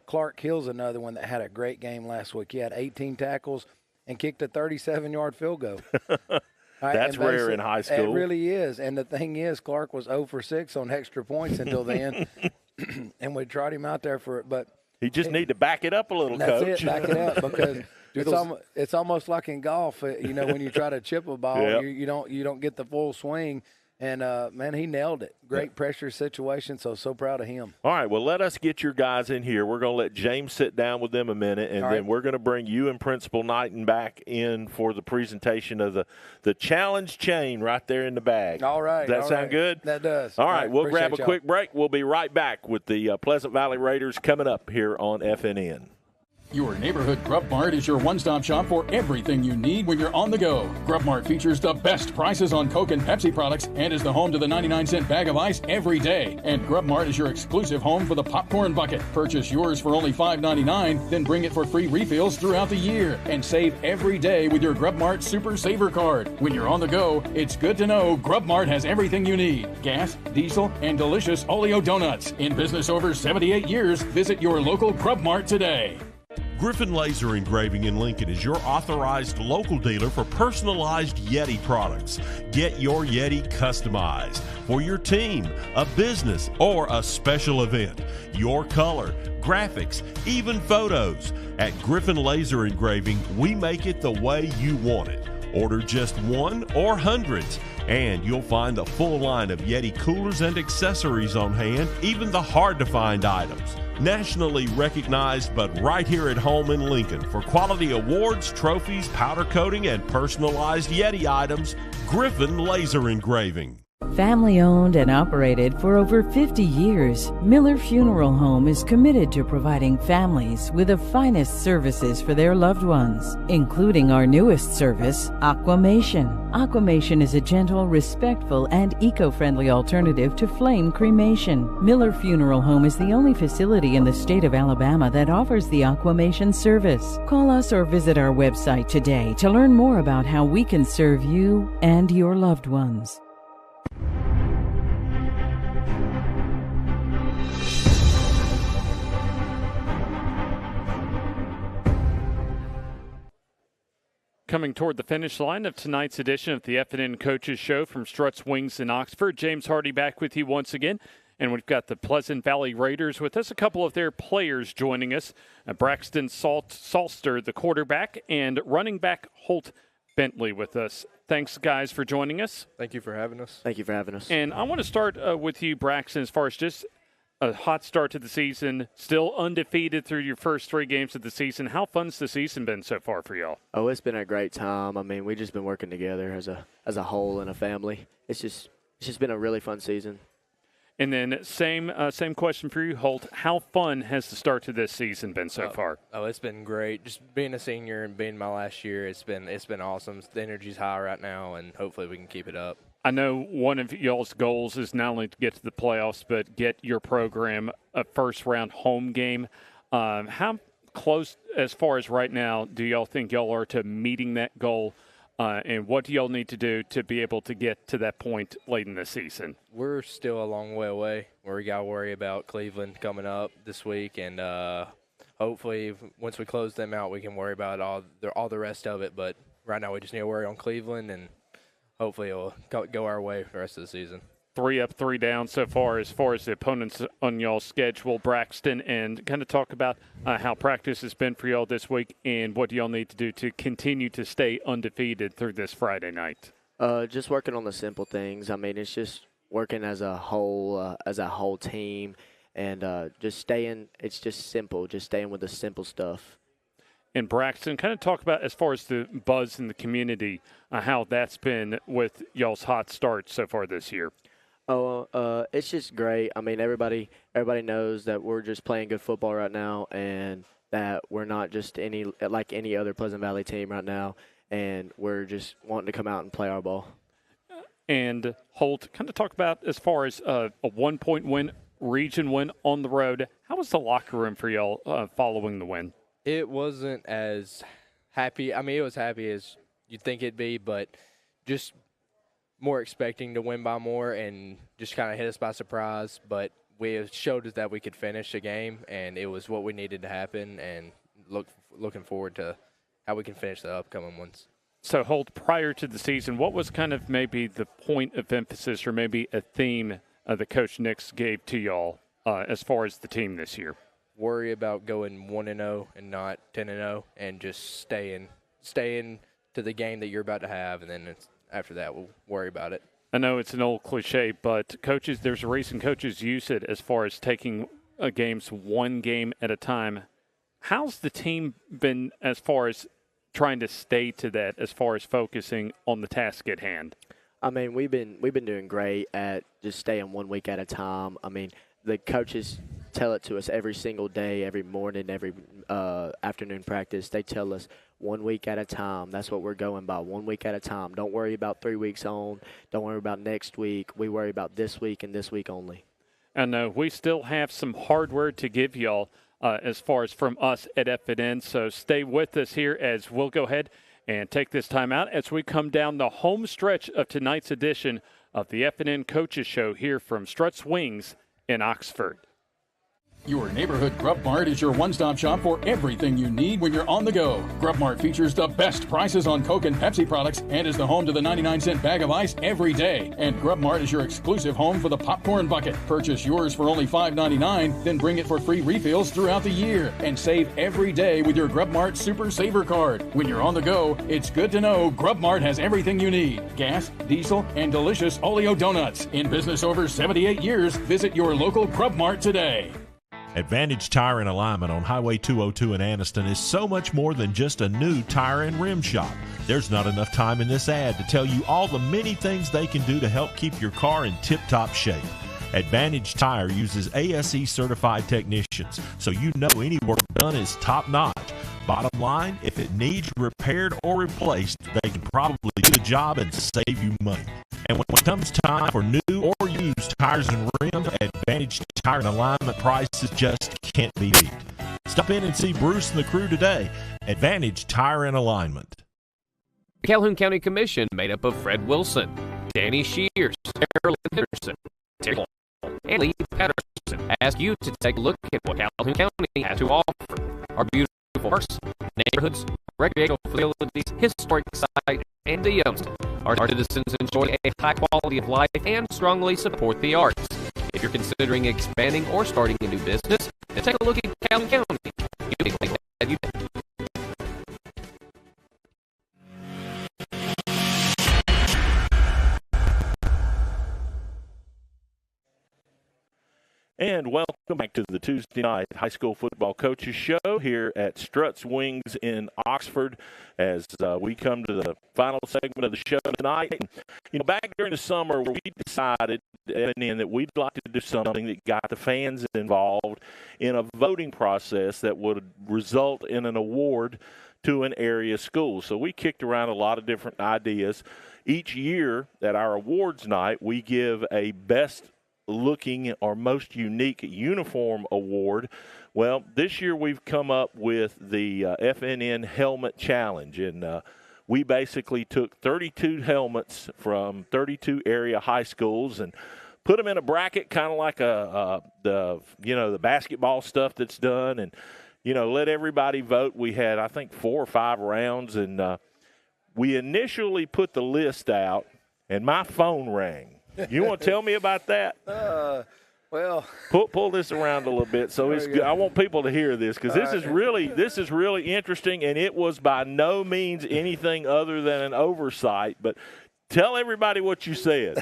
Clark Hill's another one that had a great game last week. He had 18 tackles and kicked a 37-yard field goal. Right, that's rare in high school. It really is. And the thing is, Clark was 0 for 6 on extra points until then. And we tried him out there for it. But he just need to back it up a little, that's Coach. That's it, back it up, because it's almost like in golf. When you try to chip a ball, yep. you don't get the full swing. And, man, he nailed it. Great pressure situation, so proud of him. All right, well, let us get your guys in here. We're going to let James sit down with them a minute, and then we're going to bring you and Principal Knighton back in for the presentation of the challenge chain right there in the bag. All right. Does that sound good? That does. All right, we'll grab a quick break. We'll be right back with the Pleasant Valley Raiders coming up here on FNN. Your neighborhood Grub Mart is your one-stop shop for everything you need when you're on the go. Grub Mart features the best prices on Coke and Pepsi products and is the home to the 99-cent bag of ice every day. And Grub Mart is your exclusive home for the popcorn bucket. Purchase yours for only $5.99, then bring it for free refills throughout the year. And save every day with your Grub Mart Super Saver Card. When you're on the go, it's good to know Grub Mart has everything you need. Gas, diesel, and delicious Oleo donuts. In business over 78 years, visit your local Grub Mart today. Griffin Laser Engraving in Lincoln is your authorized local dealer for personalized Yeti products. Get your Yeti customized for your team, a business, or a special event. Your color, graphics, even photos. At Griffin Laser Engraving, we make it the way you want it. Order just one or hundreds, and you'll find a full line of Yeti coolers and accessories on hand, even the hard-to-find items. Nationally recognized, but right here at home in Lincoln for quality awards, trophies, powder coating, and personalized Yeti items, Griffin Laser Engraving. Family owned and operated for over 50 years, Miller Funeral Home is committed to providing families with the finest services for their loved ones, including our newest service, Aquamation. Aquamation is a gentle, respectful, and eco-friendly alternative to flame cremation. Miller Funeral Home is the only facility in the state of Alabama that offers the Aquamation service. Call us or visit our website today to learn more about how we can serve you and your loved ones. Coming toward the finish line of tonight's edition of the FNN Coaches Show from Struts Wings in Oxford. James Hardy back with you once again. And we've got the Pleasant Valley Raiders with us. A couple of their players joining us. Braxton Salster, the quarterback, and running back Holt Bentley with us. Thanks, guys, for joining us. Thank you for having us. Thank you for having us. And I want to start with you, Braxton, as far as just a hot start to the season, still undefeated through your first 3 games of the season. How fun's the season been so far for y'all? Oh, it's been a great time. I mean, we've just been working together as a whole and a family. It's just been a really fun season. And then same question for you, Holt. How fun has the start to this season been so far? Oh, it's been great. Just being a senior and being my last year, it's been awesome. The energy's high right now, and hopefully we can keep it up. I know one of y'all's goals is not only to get to the playoffs, but get your program a first-round home game. How close, as far as right now, do y'all think y'all are to meeting that goal? And what do y'all need to do to be able to get to that point late in the season? We're still a long way away. We got to worry about Cleveland coming up this week, and hopefully once we close them out, we can worry about all the rest of it. But right now we just need to worry on Cleveland, and hopefully it'll go our way for the rest of the season. 3 up, 3 down so far as the opponents on y'all's schedule, Braxton, and kind of talk about how practice has been for y'all this week and what do y'all need to do to continue to stay undefeated through this Friday night. Just working on the simple things. I mean, it's just working as a whole team, and just staying. It's just simple. Just staying with the simple stuff. And Braxton, kind of talk about as far as the buzz in the community, how that's been with y'all's hot start so far this year. Oh, it's just great. I mean, everybody knows that we're just playing good football right now, and that we're not just any other Pleasant Valley team right now, and we're just wanting to come out and play our ball. And Holt, kind of talk about as far as a 1-point win, region win on the road. How was the locker room for y'all following the win? It wasn't as happy. I mean, it was happy as you'd think it'd be, but just more expecting to win by more and just kind of hit us by surprise. But we showed us that we could finish the game, and it was what we needed to happen, and looking forward to how we can finish the upcoming ones. So, Holt, prior to the season, what was kind of maybe the point of emphasis or maybe a theme that Coach Nix gave to y'all as far as the team this year? Worry about going 1-0 and not 10-0, and just staying to the game that you're about to have, and then after that we'll worry about it. I know it's an old cliche, but coaches, there's a reason coaches use it as far as taking games one game at a time. How's the team been as far as trying to stay to that, as far as focusing on the task at hand? I mean, we've been doing great at just staying 1 week at a time. I mean, the coaches tell it to us every single day, every morning, every afternoon practice. They tell us 1 week at a time. That's what we're going by, 1 week at a time. Don't worry about 3 weeks on. Don't worry about next week. We worry about this week and this week only. And we still have some hardware to give y'all as far as from us at FNN. So stay with us here as we'll go ahead and take this time out as we come down the home stretch of tonight's edition of the FNN Coaches Show here from Struts Wings in Oxford. Your neighborhood Grub Mart is your one-stop shop for everything you need when you're on the go. Grub Mart features the best prices on Coke and Pepsi products and is the home to the 99-cent bag of ice every day. And Grub Mart is your exclusive home for the popcorn bucket. Purchase yours for only $5.99, then bring it for free refills throughout the year. And save every day with your Grub Mart Super Saver card. When you're on the go, it's good to know Grub Mart has everything you need. Gas, diesel, and delicious Oleo donuts. In business over 78 years, visit your local Grub Mart today. Advantage Tire and Alignment on Highway 202 in Anniston is so much more than just a new tire and rim shop. There's not enough time in this ad to tell you all the many things they can do to help keep your car in tip-top shape. Advantage Tire uses ASE certified technicians, so you know any work done is top-notch. Bottom line, if it needs repaired or replaced, they can probably do the job and save you money. And when it comes time for new or used tires and rims, Advantage Tire and Alignment prices just can't be beat. Stop in and see Bruce and the crew today. Advantage Tire and Alignment. The Calhoun County Commission, made up of Fred Wilson, Danny Shears, Carolyn Henderson, Terry Hall, and Lee Patterson, ask you to take a look at what Calhoun County has to offer. Our beautiful parks, neighborhoods, recreational facilities, historic sites, and museums. Our citizens enjoy a high quality of life and strongly support the arts. If you're considering expanding or starting a new business, then take a look at Calhoun County. You can think that you did. And welcome back to the Tuesday night high school football coaches show here at Struts Wings in Oxford as we come to the final segment of the show tonight. You know, back during the summer, we decided that we'd like to do something that got the fans involved in a voting process that would result in an award to an area school. So we kicked around a lot of different ideas. Each year at our awards night, we give a best looking or most unique uniform award. Well, this year we've come up with the FNN Helmet Challenge, and we basically took 32 helmets from 32 area high schools and put them in a bracket, kind of like the basketball stuff that's done, and let everybody vote. We had, I think, 4 or 5 rounds, and we initially put the list out, and my phone rang. You want to tell me about that? Well, pull this around a little bit so it's good. I want people to hear this because this is really interesting, and it was by no means anything other than an oversight. But tell everybody what you said.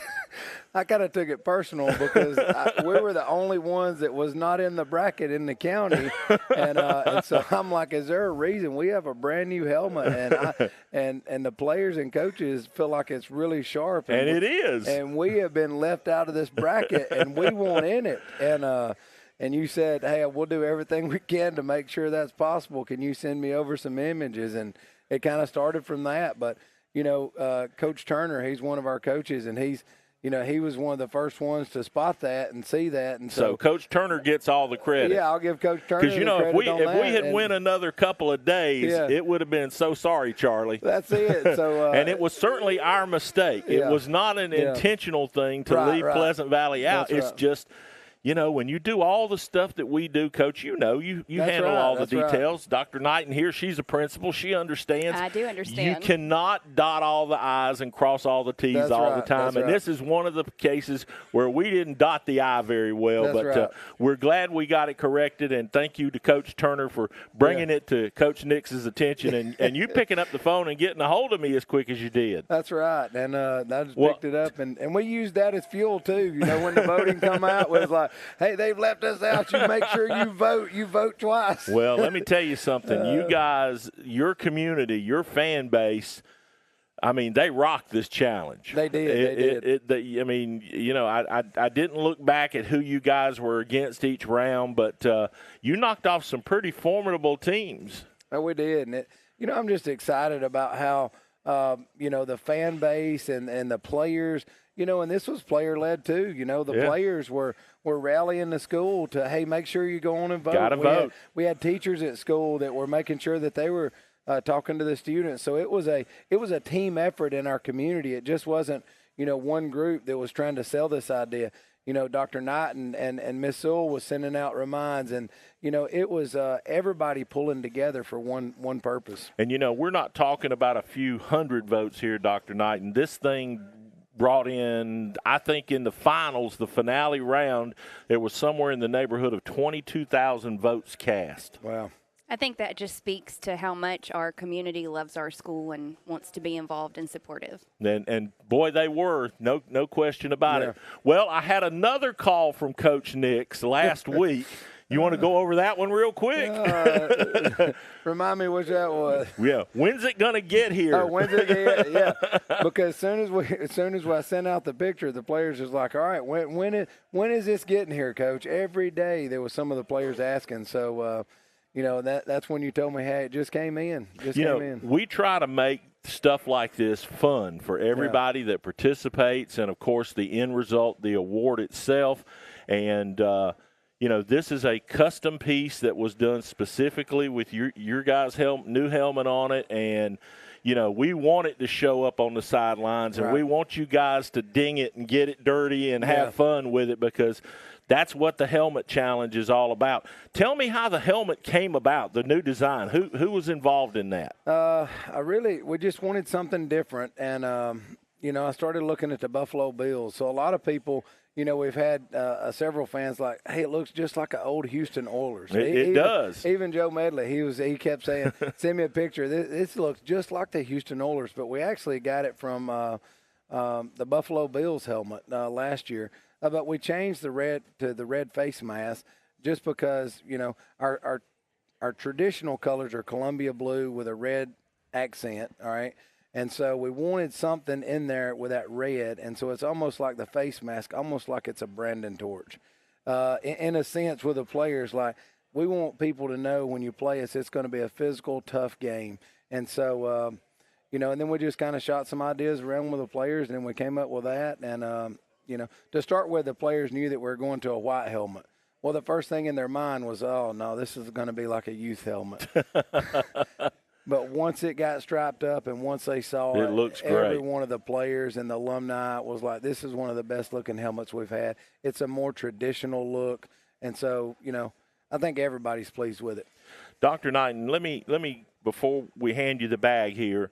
I kind of took it personal because we were the only ones that was not in the bracket in the county, and so I'm like, is there a reason? We have a brand new helmet, and the players and coaches feel like it's really sharp, and it is. And we have been left out of this bracket, and we want in it, and you said, hey, we'll do everything we can to make sure that's possible. Can you send me over some images? And it kind of started from that, but. Coach Turner, he's one of our coaches, and he was one of the first ones to spot that and see that. And so Coach Turner gets all the credit. Yeah, I'll give Coach Turner the credit if we had went another couple of days, it would have been so sorry, Charlie. That's it. So and it was certainly our mistake. It was not an intentional thing to leave Pleasant Valley out. That's it's just – when you do all the stuff that we do, Coach, you handle all the details. Right. Dr. Knighton here, she's a principal. She understands. I do understand. You cannot dot all the I's and cross all the T's all the time. And this is one of the cases where we didn't dot the I very well. But we're glad we got it corrected. And thank you to Coach Turner for bringing it to Coach Nix's attention and you picking up the phone and getting a hold of me as quick as you did. That's right. And I just picked it up. And we used that as fuel, too. When the voting come out, it was like, hey, they've left us out. You make sure you vote. You vote twice. Well, let me tell you something. You guys, your community, your fan base, I mean, they rocked this challenge. They did. I didn't look back at who you guys were against each round, but you knocked off some pretty formidable teams. Oh, we did. And I'm just excited about how, the fan base and the players – and this was player-led too. The players were rallying the school to, hey, make sure you go on and vote. Got to vote. We had teachers at school that were making sure that they were talking to the students. So it was a team effort in our community. It just wasn't, one group that was trying to sell this idea. Dr. Knighton and Miss Sewell was sending out reminds, and it was everybody pulling together for one purpose. And we're not talking about a few hundred votes here, Dr. Knighton. This thing brought in, I think in the finals, the finale round, there was somewhere in the neighborhood of 22,000 votes cast. Wow. I think that just speaks to how much our community loves our school and wants to be involved and supportive. And boy, they were, no question about it. Well, I had another call from Coach Nix last week. You want to go over that one real quick? Remind me which that was. Yeah. When's it going to get here? Oh, when's it get here? Yeah. Because as soon as I sent out the picture, the players was like, all right, when is this getting here, Coach? Every day there was some of the players asking. So, that's when you told me, hey, it just came in. We try to make stuff like this fun for everybody that participates, and, of course, the end result, the award itself. And, this is a custom piece that was done specifically with your guys' new helmet on it, and we want it to show up on the sidelines, and we want you guys to ding it and get it dirty and have fun with it, because that's what the helmet challenge is all about. Tell me how the helmet came about, the new design. Who was involved in that? We just wanted something different, and I started looking at the Buffalo Bills. So a lot of people, we've had several fans like, hey, it looks just like an old Houston Oilers. It does. Even Joe Medley, he kept saying, send me a picture. This looks just like the Houston Oilers, but we actually got it from the Buffalo Bills helmet last year. But we changed the red to the red face mask just because, our traditional colors are Columbia blue with a red accent, all right? And so we wanted something in there with that red, and so it's almost like the face mask, almost like it's a Brandon torch. In a sense, with the players, like we want people to know when you play us, it's going to be a physical, tough game. And so, and then we just kind of shot some ideas around with the players, and then we came up with that. And, to start with, the players knew that we were going to a white helmet. Well, the first thing in their mind was, oh, no, this is going to be like a youth helmet. But once it got striped up and once they saw it, looks every great. one of the players and the alumni was like, this is one of the best-looking helmets we've had. It's a more traditional look. And so, I think everybody's pleased with it. Dr. Knighton, let me before we hand you the bag here,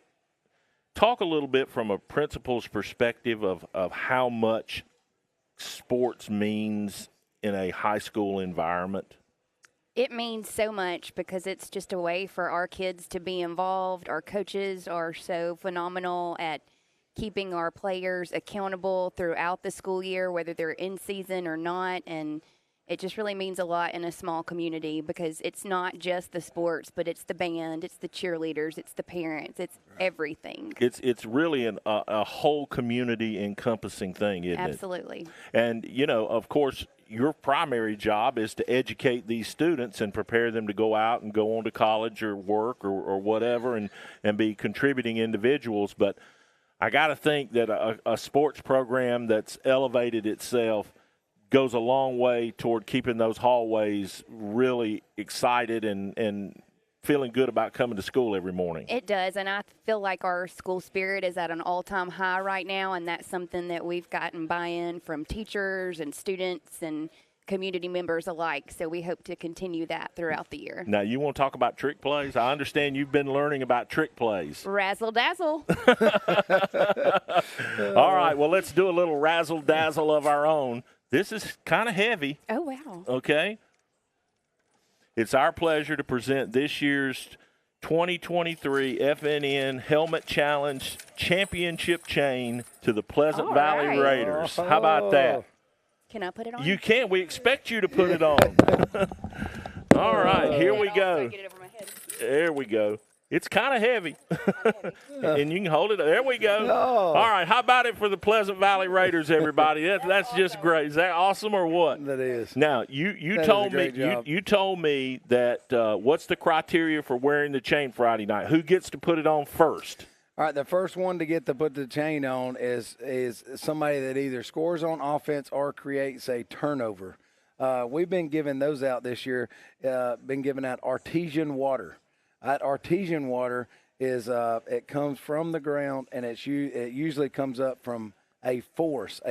talk a little bit from a principal's perspective of how much sports means in a high school environment. It means so much because it's just a way for our kids to be involved. Our coaches are so phenomenal at keeping our players accountable throughout the school year, whether they're in season or not. And it just really means a lot in a small community because it's not just the sports, but it's the band, it's the cheerleaders, it's the parents, it's everything. It's really a whole community encompassing thing, isn't it? Absolutely. And, of course, your primary job is to educate these students and prepare them to go out and go on to college or work or whatever and be contributing individuals. But I got to think that a sports program that's elevated itself goes a long way toward keeping those hallways really excited and feeling good about coming to school every morning. It does, and I feel like our school spirit is at an all-time high right now, and that's something that we've gotten buy-in from teachers and students and community members alike, so we hope to continue that throughout the year. Now, you want to talk about trick plays? I understand you've been learning about trick plays. Razzle-dazzle. All right, well, let's do a little razzle-dazzle of our own. This is kind of heavy. Oh, wow. Okay. It's our pleasure to present this year's 2023 FNN Helmet Challenge Championship chain to the Pleasant Valley Raiders. How about that? Can I put it on? You can. We expect you to put it on. All right, here we go. Get it over my head. There we go. It's kind of heavy. And you can hold it. There we go. Oh. All right, how about it for the Pleasant Valley Raiders, everybody? That's just great. Is that awesome or what? That is. Now, you That told is a great me job. you told me that what's the criteria for wearing the chain Friday night? Who gets to put it on first? All right, the first one to get to put the chain on is somebody that either scores on offense or creates a turnover. We've been giving those out this year, been giving out artesian water. That artesian water is it comes from the ground, and it usually comes up from a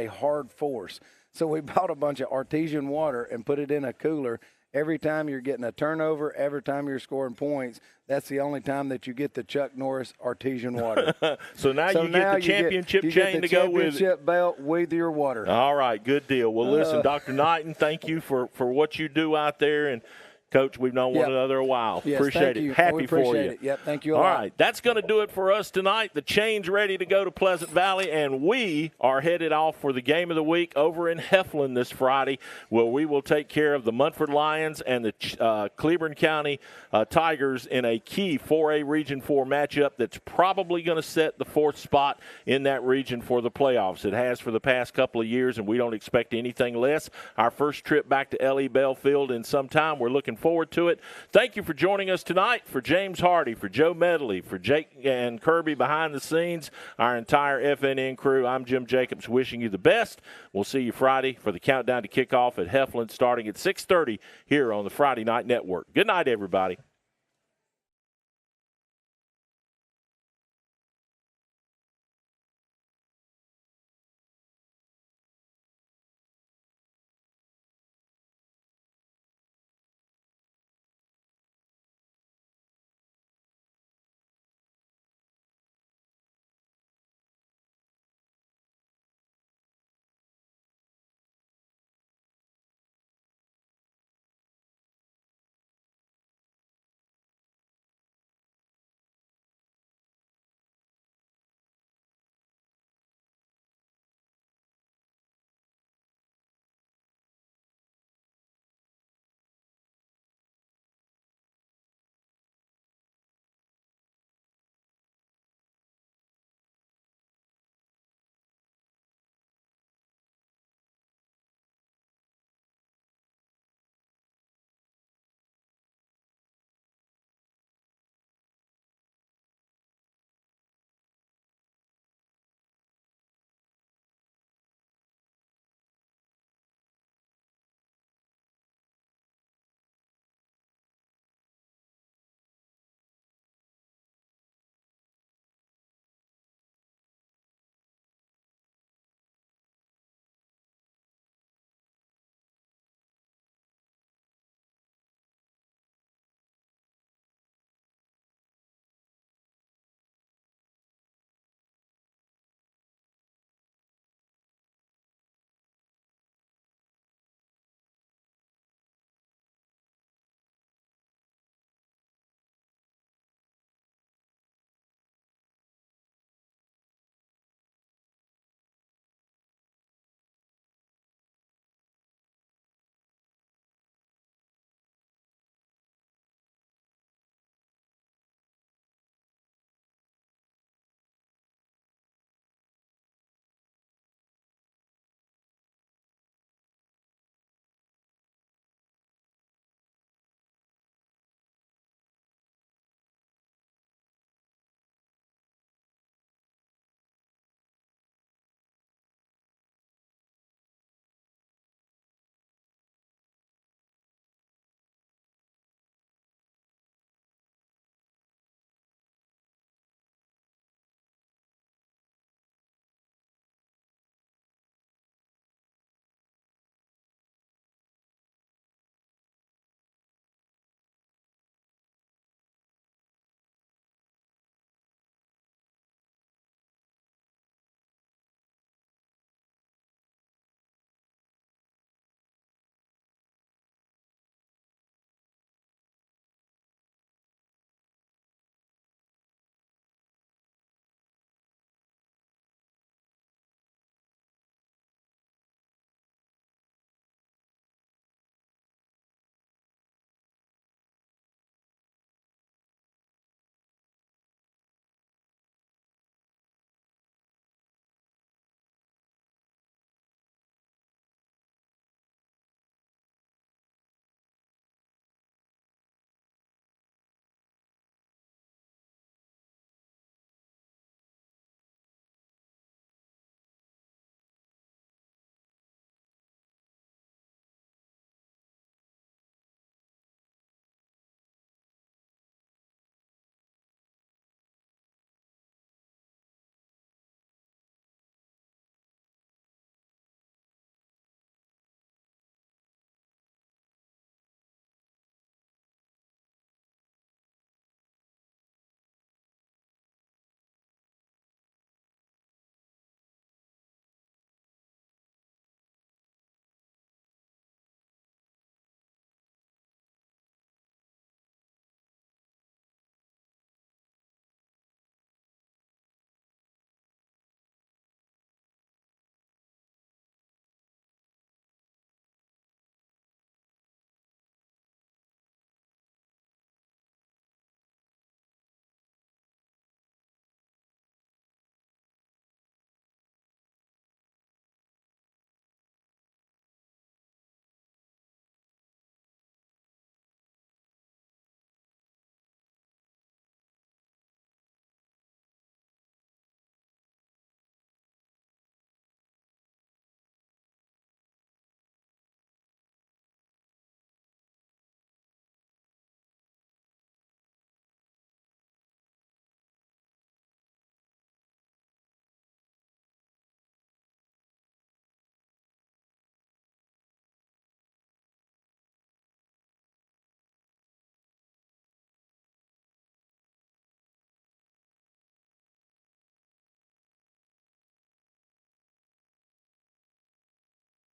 hard force. So we bought a bunch of artesian water and put it in a cooler. Every time you're getting a turnover, every time you're scoring points, that's the only time that you get the Chuck Norris artesian water. So now you get the championship chain to go with it. Championship belt with your water. All right, good deal. Well, listen, Dr. Knighton, thank you for what you do out there. And, Coach, we've known one another a while. Yes, appreciate thank it. you. Happy we appreciate for you. It. Yep, thank you a All lot. right, that's going to do it for us tonight. The chain's ready to go to Pleasant Valley, and we are headed off for the game of the week over in Heflin this Friday, where we will take care of the Munford Lions and the Cleburne County Tigers in a key 4A Region 4 matchup that's probably going to set the fourth spot in that region for the playoffs. It has for the past couple of years, and we don't expect anything less. Our first trip back to L.E. Bell Field in some time. We're looking forward to it. Thank you for joining us tonight. For James Hardy, for Joe Medley, for Jake and Kirby behind the scenes, our entire FNN crew, I'm Jim Jacobs wishing you the best. We'll see you Friday for the countdown to kickoff at Heflin starting at 6:30 here on the Friday Night Network. Good night, everybody.